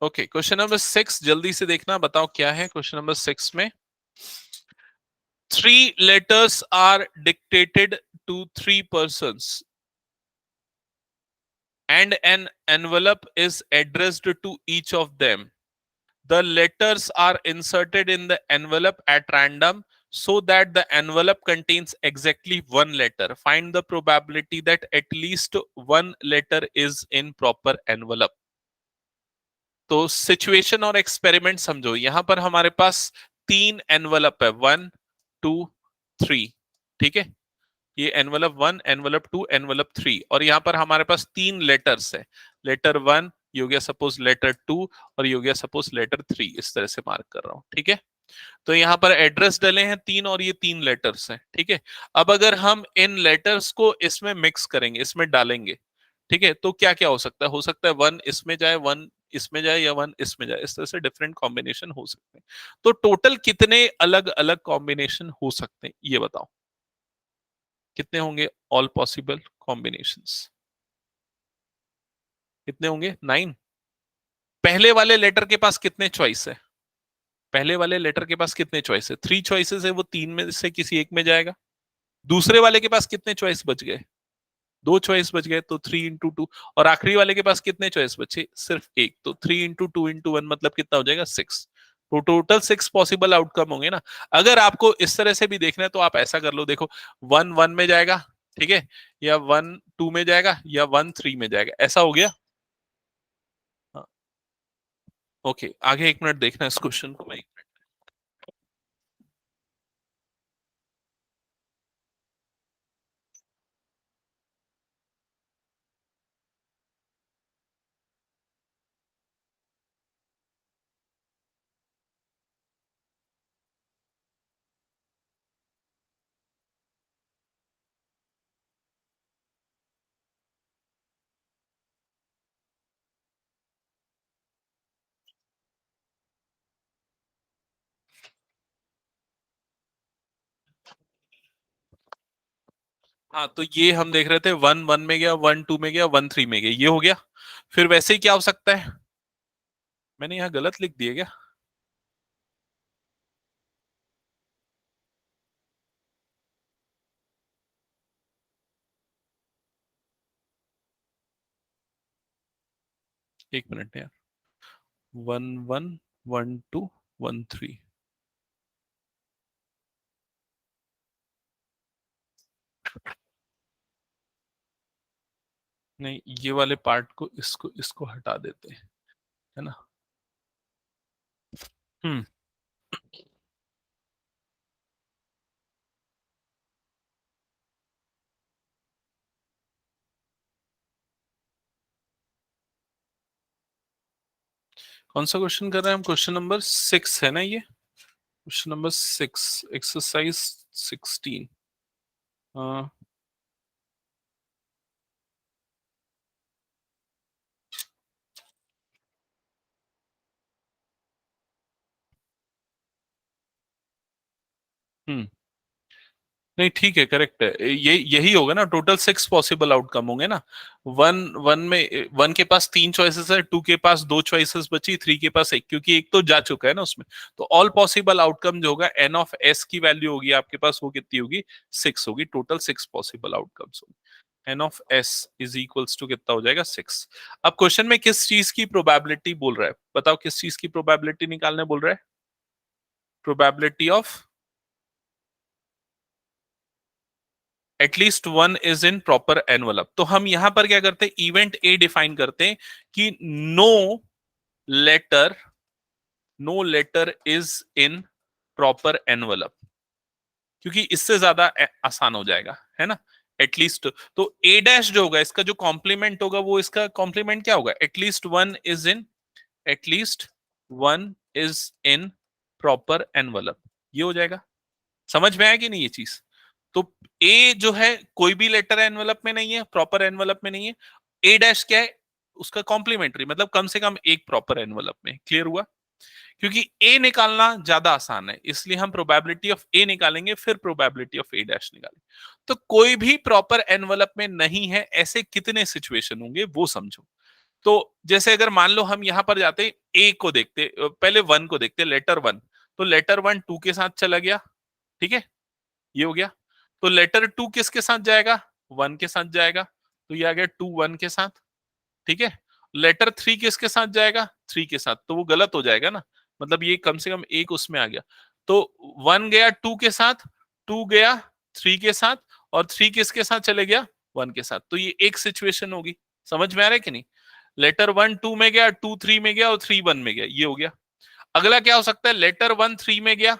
Okay, question number 6 जल्दी से देखना, बताओ क्या है क्वेश्चन नंबर 6 में। 3 letters are dictated to 3 persons and an envelope is addressed to each of them. the letters are inserted in the envelope at random so that the envelope contains exactly one letter. Find the probability that at least one letter is in proper envelope. तो situation और experiment समझो। यहां पर हमारे पास 3 envelope है, 1 2 3, ठीक है। ये एनवलप 1, एनवलप 2, एनवलप 3, और यहाँ पर हमारे पास 3 लेटर्स है। लेटर 1 ये हो गया सपोज, लेटर 2 और ये हो गया सपोज लेटर 3। इस तरह से मार्क कर रहा हूं, ठीक है। तो यहाँ पर एड्रेस डले हैं 3 और ये 3 लेटर्स हैं, ठीक है। अब अगर हम इन लेटर्स को इसमें मिक्स करेंगे, इसमें डालेंगे, ठीक है, तो क्या क्या हो सकता है? हो सकता है 1 इसमें जाए, 1 इसमें जाए, या 1 इसमें जाए। इस तरह से डिफरेंट कॉम्बिनेशन हो सकते हैं। तो टोटल कितने अलग अलग कॉम्बिनेशन हो सकते हैं ये बताओ, कितने होंगे ऑल पॉसिबल कॉम्बिनेशंस? कितने होंगे? 9। पहले वाले लेटर के पास कितने चॉइस है? पहले वाले लेटर के पास कितने चॉइस है? 3 चॉइसेस है, वो 3 में से किसी एक में जाएगा। दूसरे वाले के पास कितने चॉइस बच गए? 2 चॉइस बच गए, तो 3 इंटू 2। और आखिरी वाले के पास कितने चॉइस बचे? सिर्फ एक, तो 3 इंटू 2 इंटू 1 मतलब कितना हो जाएगा? 6। तो टोटल 6 पॉसिबल आउटकम होंगे ना। अगर आपको इस तरह से भी देखना है तो आप ऐसा कर लो, देखो 1 1 में जाएगा, ठीक है, या 1 2 में जाएगा, या 1 3 में जाएगा। ऐसा हो गया। हाँ, ओके, आगे 1 मिनट देखना इस क्वेश्चन को। मैं हाँ, तो ये हम देख रहे थे 1 1 में गया, 1 2 में गया, 1 3 में गया, ये हो गया। फिर वैसे ही क्या हो सकता है? मैंने यहाँ गलत लिख दिया क्या? एक मिनट यार। 1 1 1 2 1 3। नहीं, ये वाले पार्ट को, इसको इसको हटा देते हैं, है ना। हम्म। कौन सा क्वेश्चन कर रहे हैं हम? क्वेश्चन नंबर 6 है ना ये। Question number 6, exercise 16। हाँ। हम्म। नहीं, ठीक है, करेक्ट है। ये यही होगा ना, टोटल 6 पॉसिबल आउटकम होंगे ना। 1 1 में 1 के पास 3 चॉइसेस है, 2 के पास 2 चॉइसेस बची, 3 के पास 1, क्योंकि एक तो जा चुका है ना उसमें। तो ऑल पॉसिबल आउटकम जो होगा, एन ऑफ एस की वैल्यू होगी आपके पास, वो कितनी होगी? 6 होगी। टोटल 6 पॉसिबल आउटकम्स होंगे। N of S is equals to कितना हो जाएगा? 6। अब क्वेश्चन में किस चीज की प्रोबेबिलिटी बोल रहा है? बताओ, किस चीज की प्रोबेबिलिटी निकालने बोल रहा है? Probability of at least one is in proper envelope. तो हम यहां पर क्या करते हैं? इवेंट ए डिफाइन करते हैं कि no letter, no letter is in proper envelope, क्योंकि इससे ज्यादा आसान हो जाएगा, है ना। एटलीस्ट, तो ए डैश जो होगा, इसका जो कॉम्प्लीमेंट होगा, वो इसका कॉम्प्लीमेंट क्या होगा? At least one is in, at least one is in proper envelope. ये हो जाएगा। समझ में आया कि नहीं ये चीज? तो ए जो है, कोई भी लेटर एनवलप में नहीं है, प्रॉपर एनवलप में नहीं है। ए डैश क्या है? उसका कॉम्प्लीमेंट्री, मतलब कम से कम एक प्रॉपर एनवलप में। क्लियर हुआ? क्योंकि ए निकालना ज्यादा आसान है, इसलिए हम प्रोबेबिलिटी ऑफ ए निकालेंगे, फिर प्रोबेबिलिटी ऑफ ए डैश निकालेंगे। तो कोई भी प्रॉपर एनवलप में नहीं है, ऐसे कितने सिचुएशन होंगे वो समझो। तो जैसे अगर मान लो हम यहां पर जाते, ए को देखते, पहले 1 को देखते, लेटर 1। तो लेटर 1 2 के साथ चला गया, ठीक है, ये हो गया। तो लेटर 2 किसके साथ जाएगा? 1 के साथ जाएगा, तो ये आ गया 2 1 के साथ, ठीक है। लेटर 3 किसके साथ जाएगा? 3 के साथ, तो वो गलत हो जाएगा ना। मतलब ये कम से कम एक उसमें आ गया। तो 1 गया 2 के साथ, 2 गया 3 के साथ, और 3 किसके साथ चले गया, 1 के साथ। तो ये एक सिचुएशन होगी। समझ में आ रहा है कि नहीं? लेटर 1 2 में गया, 2 3 में गया और 3 1 में गया, ये हो गया। अगला क्या हो सकता है, लेटर 1 3 में गया,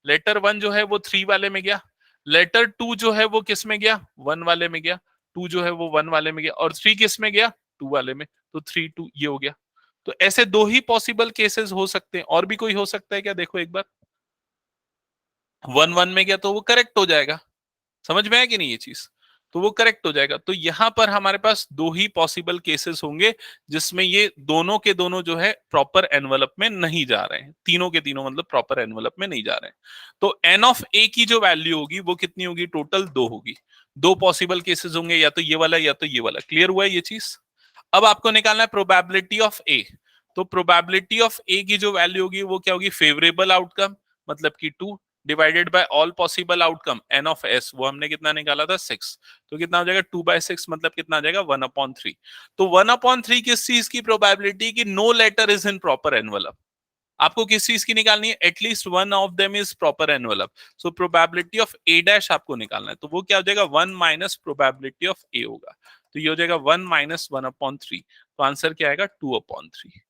लेटर 1 जो है वो 3 वाले में गया, लेटर 2 जो है वो किस में गया, 1 वाले में गया, 2 जो है वो 1 वाले में गया, और 3 किस में गया, 2 वाले में। तो 3 2 ये हो गया। तो ऐसे दो ही पॉसिबल केसेस हो सकते हैं, और भी कोई हो सकता है क्या? देखो एक बार, 1 1 में गया तो वो करेक्ट हो जाएगा। समझ में आया कि नहीं ये चीज? तो वो करेक्ट हो जाएगा। तो यहां पर हमारे पास दो ही पॉसिबल केसेस होंगे जिसमें ये दोनों के दोनों जो है प्रॉपर एनवलप में नहीं जा रहे हैं, तीनों के तीनों मतलब प्रॉपर एनवलप में नहीं जा रहे हैं। तो एन ऑफ ए की जो वैल्यू होगी वो कितनी होगी, टोटल 2 होगी। दो पॉसिबल केसेस होंगे, या तो ये वाला या तो ये वाला। क्लियर हुआ है ये चीज? अब आपको निकालना है प्रोबेबिलिटी ऑफ ए। तो प्रोबेबिलिटी ऑफ ए की जो वैल्यू होगी वो क्या होगी, फेवरेबल आउटकम मतलब कि 2 divided by all possible outcome N of S, वो हमने कितना निकाला था 6। तो कितना हो जाएगा 2/6 मतलब कितना आ जाएगा 1/3। तो 1/3 किस चीज की प्रोबेबिलिटी की no letter is in proper envelope. आपको किस चीज की निकालनी है, at least one of them is proper envelope. So probability of A dash आपको निकालना है। तो वो क्या हो जाएगा 1 माइनस प्रोबेबिलिटी ऑफ ए होगा। तो ये हो जाएगा 1 माइनस 1/3। तो आंसर क्या आएगा 2/3।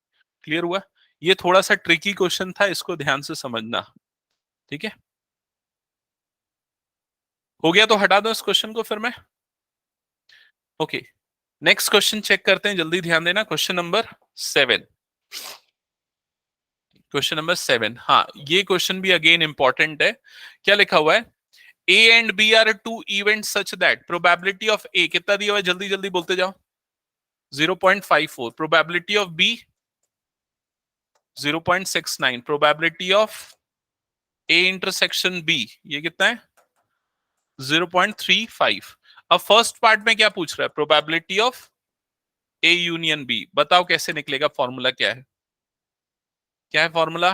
क्लियर हुआ? ये थोड़ा सा ट्रिकी क्वेश्चन था, इसको ध्यान से समझना। ठीक है, हो गया तो हटा दो इस क्वेश्चन को फिर मैं। ओके, नेक्स्ट क्वेश्चन चेक करते हैं, जल्दी ध्यान देना। Question number 7। क्वेश्चन नंबर 7, हाँ ये क्वेश्चन भी अगेन इंपॉर्टेंट है। क्या लिखा हुआ है, A and B are two events such that probability of A कितना दिया हुआ है, जल्दी जल्दी बोलते जाओ। 0.54, probability of B 0.69, probability of A intersection B ये कितना है 0.35। अब फर्स्ट पार्ट में क्या पूछ रहा है, probability of A union B। बताओ कैसे निकलेगा, फॉर्मूला क्या है, क्या है formula?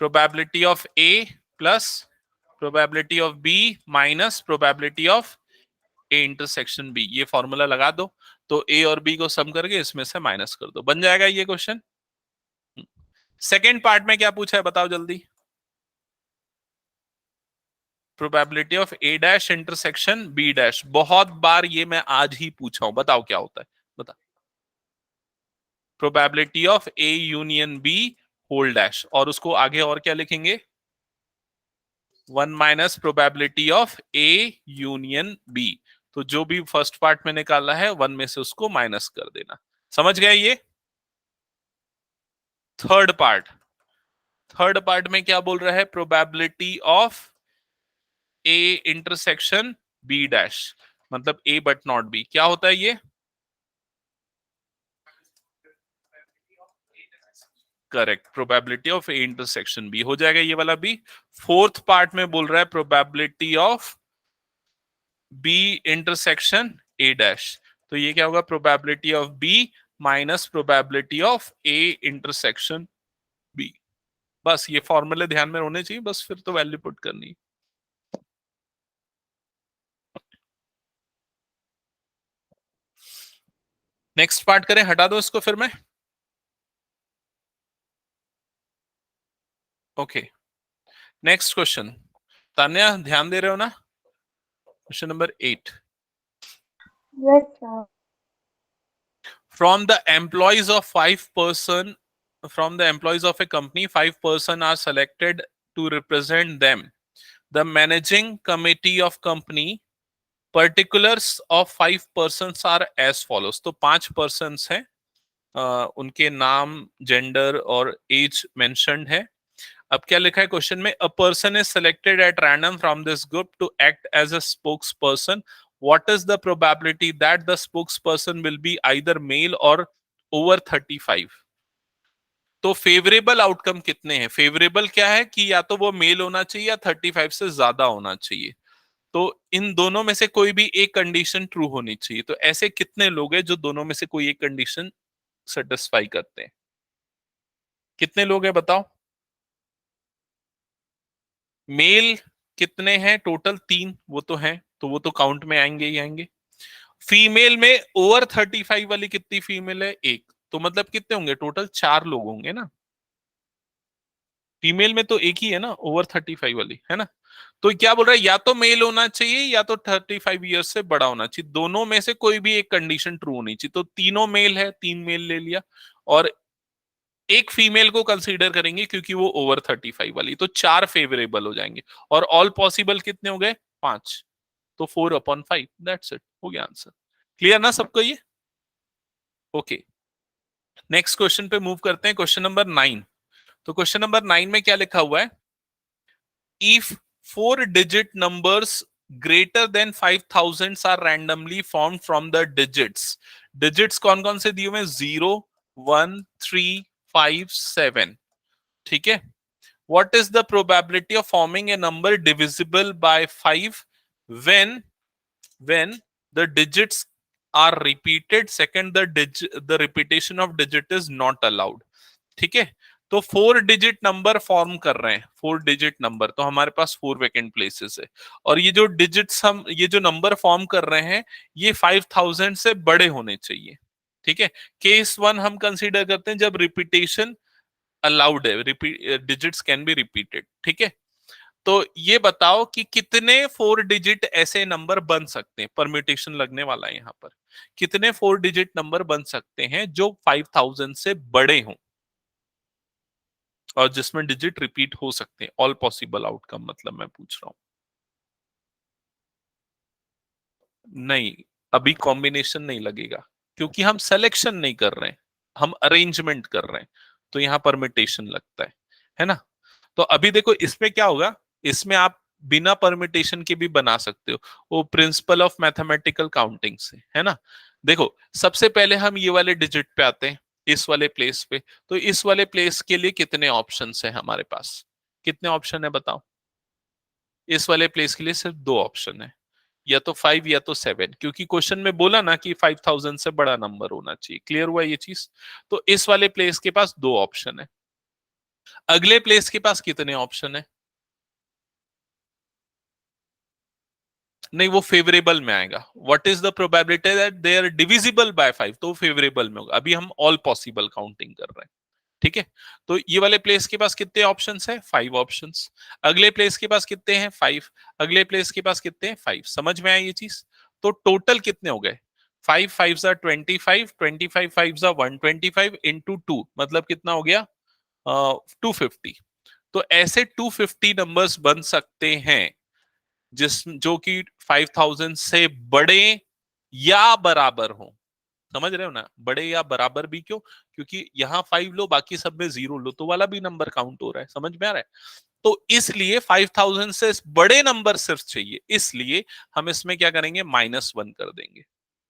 Probability of A plus probability of B minus probability of A intersection B. ये फॉर्मूला लगा दो, तो ए और बी को सम करके इसमें से माइनस कर दो, बन जाएगा ये क्वेश्चन। सेकेंड पार्ट में क्या पूछा है बताओ जल्दी, probability of A dash intersection B dash. बहुत बार ये मैं आज ही पूछा हूं, बताओ क्या होता है, बता। Probability of A union B whole dash, और उसको आगे और क्या लिखेंगे, 1 minus probability of A union B. तो जो भी फर्स्ट पार्ट में निकाला है 1 में से उसको माइनस कर देना। समझ गए ये? थर्ड पार्ट, थर्ड पार्ट में क्या बोल रहा है, probability of A intersection B dash मतलब ए बट नॉट बी। क्या होता है ये, correct, probability of A intersection B हो जाएगा ये वाला बी। फोर्थ पार्ट में बोल रहा है probability of B intersection A dash. तो ये क्या होगा, probability of B minus probability of A intersection B. बस ये फॉर्मूले ध्यान में होने चाहिए, बस फिर तो वैल्यू पुट करनी। नेक्स्ट पार्ट करें, हटा दो इसको फिर मैं। Okay, next question. तान्या ध्यान दे रहे हो ना? Question number 8। Yes, sir. From the employees of 5 person, from the employees of a company, 5 person are selected to represent them. The managing committee of company, particulars of 5 persons are as follows। तो 5 persons हैं, उनके नाम, gender और as mentioned है। अब क्या लिखा है क्वेश्चन में, a person is selected at random from this group to act as a spokesperson. What is the probability that the spokesperson will be either male or over 35। तो favourable outcome कितने हैं, favourable क्या है कि या तो वो mail होना चाहिए या 35 से ज्यादा होना चाहिए। तो इन दोनों में से कोई भी एक कंडीशन ट्रू होनी चाहिए। तो ऐसे कितने लोग हैं जो दोनों में से कोई एक कंडीशन सेटिस्फाई करते हैं, कितने लोग हैं बताओ। मेल कितने हैं टोटल, 3, वो तो हैं, तो वो तो काउंट में आएंगे ही आएंगे। फीमेल में ओवर 35 वाली कितनी फीमेल है, एक, तो मतलब कितने होंगे टोटल? 4 लोग होंगे ना। फीमेल में तो एक ही है ना, ओवर 35 वाली, है ना। तो क्या बोल रहा है, या तो मेल होना चाहिए या तो 35 ईयर्स से बड़ा होना चाहिए, दोनों में से कोई भी एक कंडीशन ट्रू होनी चाहिए। तो तीनों मेल है, 3 मेल ले लिया, और एक फीमेल को कंसीडर करेंगे क्योंकि वो ओवर 35 वाली, तो 4 फेवरेबल हो जाएंगे। और ऑल पॉसिबल कितने हो गए? 5। तो 4/5, दैट्स इट, हो गया आंसर। क्लियर ना सबको ये? ओके, नेक्स्ट क्वेश्चन पे मूव करते हैं, क्वेश्चन नंबर 9। तो क्वेश्चन नंबर 9 में क्या लिखा हुआ है? If 4-digit numbers greater than 5000 are randomly formed from the digits, digits कौन कौन से दिए हुए हैं? 0, 1, 3, 5, 7, ठीक है। What is the probability of forming a number divisible by 5 when the digits are repeated? Second, the repetition of digit is not allowed, ठीक है। तो 4 डिजिट नंबर फॉर्म कर रहे हैं, 4 डिजिट नंबर, तो हमारे पास 4 वैकेंट प्लेसेस है, और ये जो डिजिट्स हम, ये जो नंबर फॉर्म कर रहे हैं, ये 5000 से बड़े होने चाहिए, ठीक है। केस 1 हम कंसीडर करते हैं जब रिपीटेशन अलाउड है, डिजिट्स कैन बी रिपीटेड, ठीक है। तो ये बताओ कि कितने 4 डिजिट ऐसे नंबर बन सकते हैं, परम्यूटेशन लगने वाला है यहाँ पर, कितने 4 डिजिट नंबर बन सकते हैं जो 5000 से बड़े हों और जिसमें डिजिट रिपीट हो सकते हैं। ऑल पॉसिबल आउटकम मतलब मैं पूछ रहा हूं। नहीं, अभी कॉम्बिनेशन नहीं लगेगा, क्योंकि हम सिलेक्शन नहीं कर रहे हैं, हम अरेंजमेंट कर रहे हैं, तो यहाँ परमिटेशन लगता है ना। तो अभी देखो इसमें क्या होगा, इसमें आप बिना परमिटेशन के भी बना सकते हो, वो प्रिंसिपल ऑफ मैथमेटिकल काउंटिंग से, है ना। देखो सबसे पहले हम ये वाले डिजिट पे आते हैं, इस वाले प्लेस पे। तो इस वाले प्लेस के लिए कितने ऑप्शंस हैं हमारे पास? कितने ऑप्शन है बताओ? इस वाले प्लेस के लिए सिर्फ 2 ऑप्शन है, या तो 5 या तो 7, क्योंकि क्वेश्चन में बोला ना कि 5000 से बड़ा नंबर होना चाहिए। क्लियर हुआ ये चीज? तो इस वाले प्लेस के पास 2 ऑप्शन है। अगले प्लेस के पास कितने ऑप्शन है? नहीं, वो फेवरेबल में आएगा। What is the probability that they are divisible by 5? तो फेवरेबल में होगा। अभी हम ऑल पॉसिबल काउंटिंग कर रहे हैं, ठीक है। तो ये वाले प्लेस के पास कितने ऑप्शंस है? 5 ऑप्शंस। अगले प्लेस के पास कितने हैं? 5। अगले प्लेस के पास कितने हैं? 5। समझ में आई ये चीज? तो टोटल कितने हो गए? 5 5 25, 25 5 125 इंटू 2, मतलब कितना हो गया? 250। तो ऐसे 250 नंबर्स बन सकते हैं जो कि 5000 से बड़े या बराबर हो। समझ रहे हो ना? बड़े या बराबर भी क्यों? क्योंकि यहाँ 5 लो, बाकी सब में 0 लो, तो वाला भी नंबर काउंट हो रहा है। समझ में आ रहा है? तो इसलिए 5000 से बड़े नंबर सिर्फ चाहिए, इसलिए हम इसमें क्या करेंगे? -1 कर देंगे।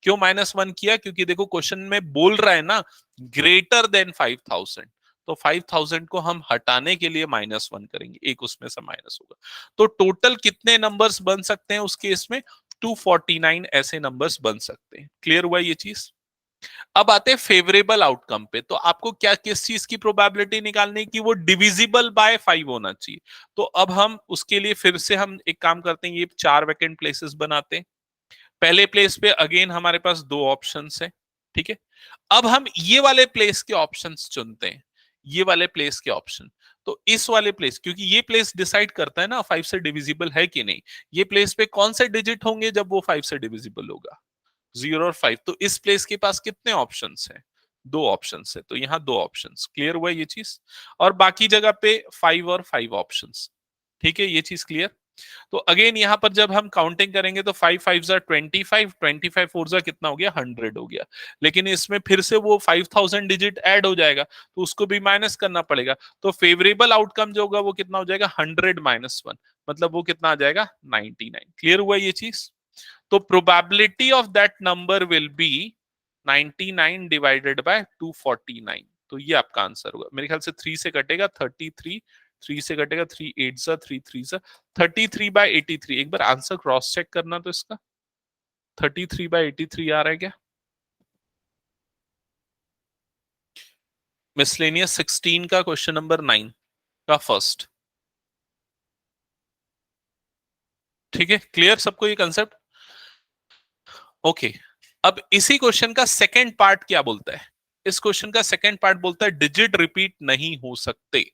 क्यों -1 किया? क्योंकि देखो क्वेश्चन में बोल रहा है ना ग्रेटर देन 5000, तो 5000 को हम हटाने के लिए -1 करेंगे, एक उसमें से माइनस होगा। तो टोटल कितने नंबर्स बन सकते हैं उस केस में? 249 ऐसे नंबर्स बन सकते हैं। क्लियर हुआ ये चीज? अब आते हैं फेवरेबल आउटकम पे। तो आपको क्या, किस चीज की प्रोबेबिलिटी निकालनी है कि वो डिविजिबल बाय 5 होना चाहिए। तो अब हम उसके लिए फिर से हम एक काम करते हैं, ये 4 वैकेंट प्लेसेस बनाते हैं। पहले प्लेस पे अगेन हमारे पास 2 ऑप्शंस हैं, ठीक है। अब हम ये वाले प्लेस के ऑप्शंस चुनते हैं, ये वाले प्लेस के ऑप्शन। तो इस वाले प्लेस, क्योंकि ये प्लेस डिसाइड करता है ना 5 से डिविजिबल है कि नहीं। ये प्लेस पे कौन से डिजिट होंगे जब वो 5 से डिविजिबल होगा? 0 और 5। तो इस प्लेस के पास कितने ऑप्शंस हैं? 2 ऑप्शंस है, तो यहाँ 2 ऑप्शंस। क्लियर हुआ ये चीज? और बाकी जगह पे 5 और 5 ऑप्शंस, ठीक है, ये चीज क्लियर। तो अगेन यहाँ पर जब हम काउंटिंग करेंगे तो 5 5 25, 25 4 कितना हो गया? 100 हो गया। लेकिन इसमें फिर से वो 5000 डिजिट ऐड हो जाएगा, तो उसको भी माइनस करना पड़ेगा। तो फेवरेबल आउटकम जो होगा वो कितना हो जाएगा? 100 -1, मतलब वो कितना आ जाएगा? 99। क्लियर हुआ ये चीज? तो probability of that number will be 99 divided by 249। तो ये आपका आंसर होगा। मेरे ख्याल से 3 से कटेगा 33, 3 से कटेगा 3 8 सा 3 3 सा 33/83। एक बार आंसर क्रॉस चेक करना तो इसका 33/83 आ रहा है क्या? मिसलेनियस 16 का क्वेश्चन नंबर 9 का फर्स्ट। ठीक है, क्लियर सबको ये कंसेप्ट? ओके, अब इसी क्वेश्चन का सेकंड पार्ट क्या बोलता है? इस क्वेश्चन का सेकंड पार्ट बोलता है डिजिट रिपीट नहीं हो सकते।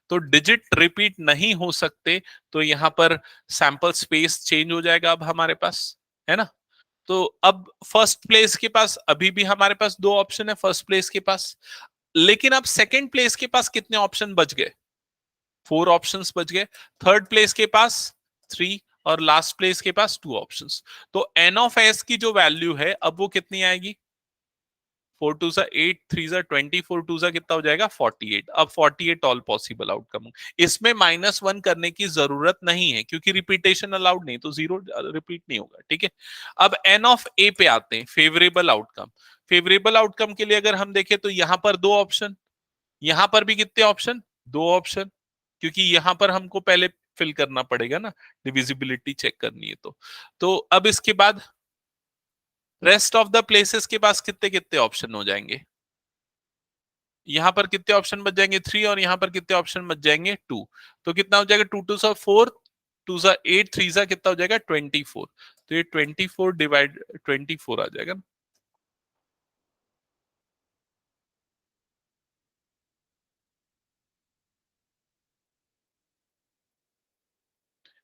तो डिजिट रिपीट नहीं हो सकते, तो यहां पर सैंपल स्पेस चेंज हो जाएगा अब हमारे पास, है ना। तो अब फर्स्ट प्लेस के पास अभी भी हमारे पास दो ऑप्शन है फर्स्ट प्लेस के पास, लेकिन अब सेकंड प्लेस के पास कितने ऑप्शन बच गए? 4 ऑप्शंस बच गए। थर्ड प्लेस के पास 3 और लास्ट प्लेस के पास 2 ऑप्शंस। तो एन ऑफ एस की जो वैल्यू है अब वो कितनी आएगी? 4 2 सा 8, 3 सा 20, 4 2 सा कितना हो जाएगा? 48। अब 48 ऑल पॉसिबल आउटकम। इसमें -1 करने की जरूरत नहीं है क्योंकि रिपीटेशन अलाउड नहीं, तो 0 रिपीट नहीं होगा, ठीक है। अब एन ऑफ ए पे आते हैं, फेवरेबल आउटकम। फेवरेबल आउटकम के लिए अगर हम देखें तो यहां पर 2 ऑप्शन, यहां पर भी कितने ऑप्शन? 2 ऑप्शन, क्योंकि यहां पर हमको पहले फिल करना पड़ेगा ना, डिविजिबिलिटी चेक करनी है तो अब इसके बाद रेस्ट ऑफ द प्लेसेस के पास कितने कितने ऑप्शन हो जाएंगे? यहां पर कितने ऑप्शन बच जाएंगे? 3 और यहां पर कितने ऑप्शन बच जाएंगे? 2। तो कितना हो जाएगा? 2 2 सा 4, 2 सा 8, 3 सा कितना हो जाएगा? 24। तो ये 24 डिवाइड 24 आ जाएगा ना।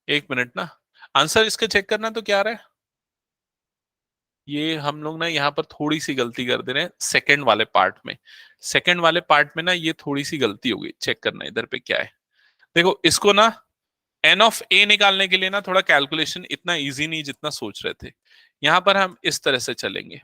एक मिनट ना, आंसर इसका चेक करना तो क्या आ रहा है? ये हम लोग ना यहाँ पर थोड़ी सी गलती कर दे रहे हैं सेकंड वाले पार्ट में। सेकंड वाले पार्ट में ना ये थोड़ी सी गलती हो गई, चेक करना इधर पे क्या है। देखो इसको ना एन ऑफ ए निकालने के लिए ना थोड़ा कैलकुलेशन इतना इजी नहीं जितना सोच रहे थे। यहां पर हम इस तरह से चलेंगे।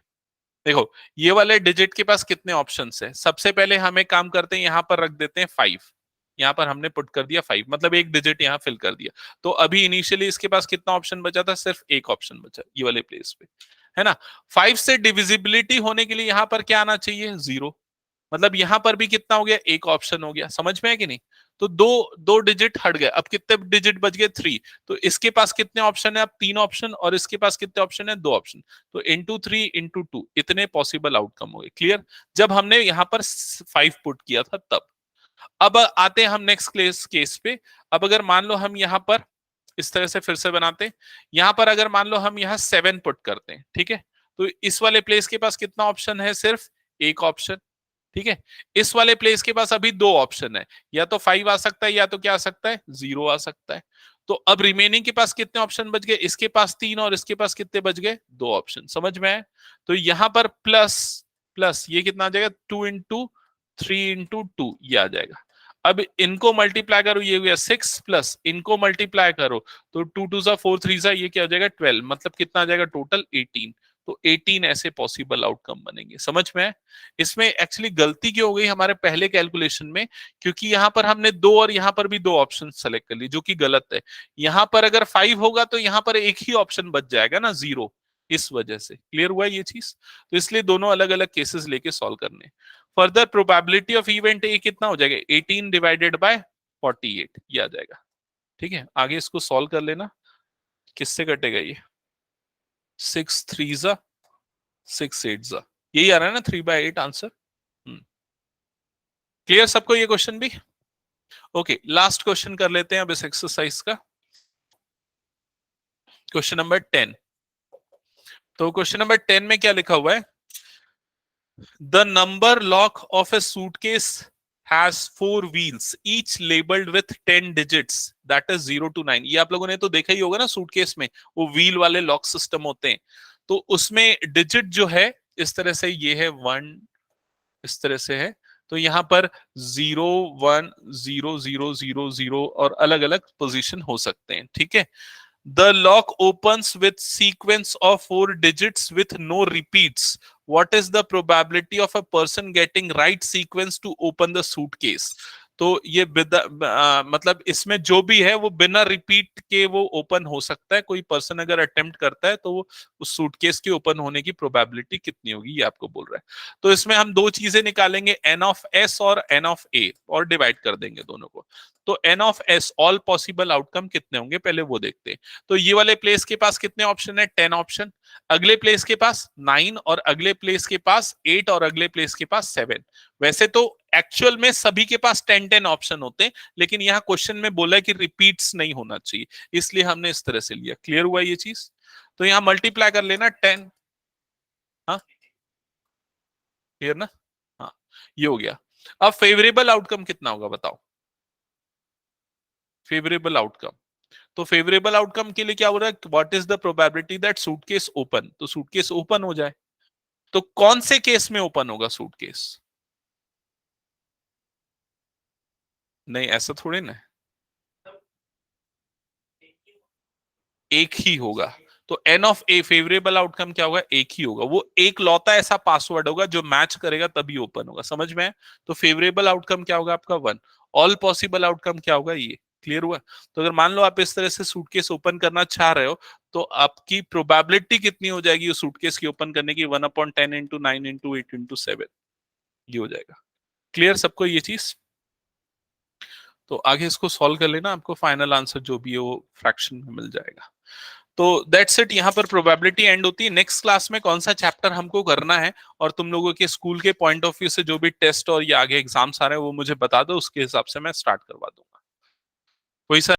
देखो ये वाले डिजिट के पास कितने ऑप्शंस है? सबसे पहले हम एक काम करते हैं, यहां पर रख देते हैं 5। यहां पर हमने पुट कर दिया 5, मतलब एक डिजिट यहां फिल कर दिया। तो अभी इनिशियली इसके पास कितना ऑप्शन बचा था? सिर्फ एक ऑप्शन बचा ये वाले प्लेस पे, है ना। 5 से डिविजिबिलिटी होने के लिए यहां पर क्या आना चाहिए? 0। मतलब यहां पर भी कितना हो गया? एक ऑप्शन हो गया। समझ में है कि नहीं? तो दो दो डिजिट हट गए। अब कितने डिजिट बच गए? 3। तो इसके पास कितने ऑप्शन है? अब 3 ऑप्शन, और इसके पास कितने ऑप्शन है? 2 ऑप्शन। तो इंटू 3 इंटू 2 इतने पॉसिबल आउटकम हो गए। क्लियर? जब हमने यहां पर 5 पुट किया था तब। अब आते हैं हम नेक्स्ट केस पे। अब अगर मान लो हम यहां पर इस तरह से फिर से बनाते हैं, यहां पर अगर मान लो हम यहां 7 पुट करते हैं, ठीक है। तो इस वाले प्लेस के पास कितना ऑप्शन है? सिर्फ एक ऑप्शन, ठीक है। इस वाले प्लेस के पास अभी 2 ऑप्शन है, या तो 5 आ सकता है या तो क्या आ सकता है? 0 आ सकता है। तो अब रिमेनिंग के पास कितने ऑप्शन बच गए? इसके पास 3 और इसके पास कितने बच गए? 2 ऑप्शन। समझ में आए? तो यहां पर प्लस प्लस ये कितना आ जाएगा? 2 इंटू 3 इंटू 2 ये आ जाएगा। अब इनको मल्टीप्लाई करो, ये हुआ 6 प्लस इनको मल्टीप्लाई करो तो 2 2 सा 4 3 सा ये क्या हो जाएगा? 12। मतलब कितना आ जाएगा टोटल? 18। तो 18 ऐसे पॉसिबल आउटकम बनेंगे। समझ में है? इसमें एक्चुअली गलती क्यों हो गई हमारे पहले कैलकुलेशन में? क्योंकि यहां पर हमने 2 और यहां पर भी 2 ऑप्शन सेलेक्ट कर लिए, जो कि गलत है। यहां पर अगर 5 होगा तो यहां पर एक ही ऑप्शन बच जाएगा ना, 0। इस वजह से क्लियर हुआ ये चीज। तो इसलिए दोनों अलग अलग केसेस लेके सॉल्व करने। Further probability of event A कितना हो जाएगा? 18 डिवाइडेड बाय 48 ये आ जाएगा। ठीक है, आगे इसको सॉल्व कर लेना। किससे कटेगा ये? 6 3 जा 6 8 जा, यही आ रहा है ना 3/8 आंसर। क्लियर सबको ये क्वेश्चन भी? ओके, लास्ट क्वेश्चन कर लेते हैं अब इस एक्सरसाइज का। Question number 10। तो क्वेश्चन नंबर 10 में क्या लिखा हुआ है? The number lock of A suitcase has 4 wheels each labeled with 10 digits that is 0 to 9। ये आप लोगों ने तो देखा ही होगा ना, सूटकेस में वो व्हील वाले लॉक सिस्टम होते हैं। तो उसमें डिजिट जो है इस तरह से, ये है 1, इस तरह से है। तो यहां पर 0 1 0 0 0 0 और अलग अलग पोजीशन हो सकते हैं, ठीक है। The lock opens with sequence of 4 digits with no repeats. What is the probability of a person getting right sequence to open the suitcase? तो ये मतलब इसमें जो भी है वो बिना रिपीट के वो ओपन हो सकता है। कोई पर्सन अगर अटेम्प्ट करता है तो उस सूटकेस के ओपन होने की प्रोबेबिलिटी कितनी होगी ये आपको बोल रहा है। तो इसमें हम दो चीजें निकालेंगे, एन ऑफ एस और एन ऑफ ए, और डिवाइड कर देंगे दोनों को। तो N of S all possible outcome कितने होंगे पहले वो देखते हैं। तो ये वाले प्लेस के पास कितने ऑप्शन है? 10 ऑप्शन। अगले प्लेस के पास 9 और अगले प्लेस के पास 8 और अगले प्लेस के पास 7। वैसे तो एक्चुअल में सभी के पास 10 ऑप्शन होते हैं, लेकिन यहाँ क्वेश्चन में बोला है कि रिपीट्स नहीं होना चाहिए, इसलिए हमने इस तरह से लिया। क्लियर हुआ ये चीज? तो यहाँ मल्टीप्लाई कर लेना 10। हाँ क्लियर ना? ये हो गया। अब फेवरेबल आउटकम कितना होगा बताओ, फेवरेबल आउटकम। तो फेवरेबल आउटकम के लिए क्या हो रहा है, what is the probability that suitcase open, तो सूटकेस ओपन हो जाए। तो कौन से केस में ओपन होगा सूटकेस, नहीं ऐसा थोड़ी ना, एक ही होगा। तो N of A favourable outcome क्या होगा, एक ही होगा, वो एक लौता ऐसा पासवर्ड होगा जो मैच करेगा तभी ओपन होगा, समझ में है? तो फेवरेबल आउटकम क्या होगा आपका 1, ऑल पॉसिबल आउटकम क्या होगा ये, क्लियर हुआ? तो अगर मान लो आप इस तरह से सूटकेस ओपन करना चाह रहे हो तो आपकी प्रोबेबिलिटी कितनी हो जाएगी उस सूटकेस की ओपन करने की, 1/10 इंटू 9 इंटू 8 इंटू 7, ये हो जाएगा। क्लियर सबको ये चीज? तो आगे इसको सॉल्व कर लेना, आपको फाइनल आंसर जो भी है वो फ्रैक्शन में मिल जाएगा। तो दैट्स इट, यहाँ पर प्रोबेबिलिटी एंड होती है। नेक्स्ट क्लास में कौन सा चैप्टर हमको करना है और तुम लोगों के स्कूल के पॉइंट ऑफ व्यू से जो भी टेस्ट और ये आगे एग्जाम्स आ रहे हैं वो मुझे बता दो, उसके हिसाब से मैं स्टार्ट करवा दूंगा। कोई सा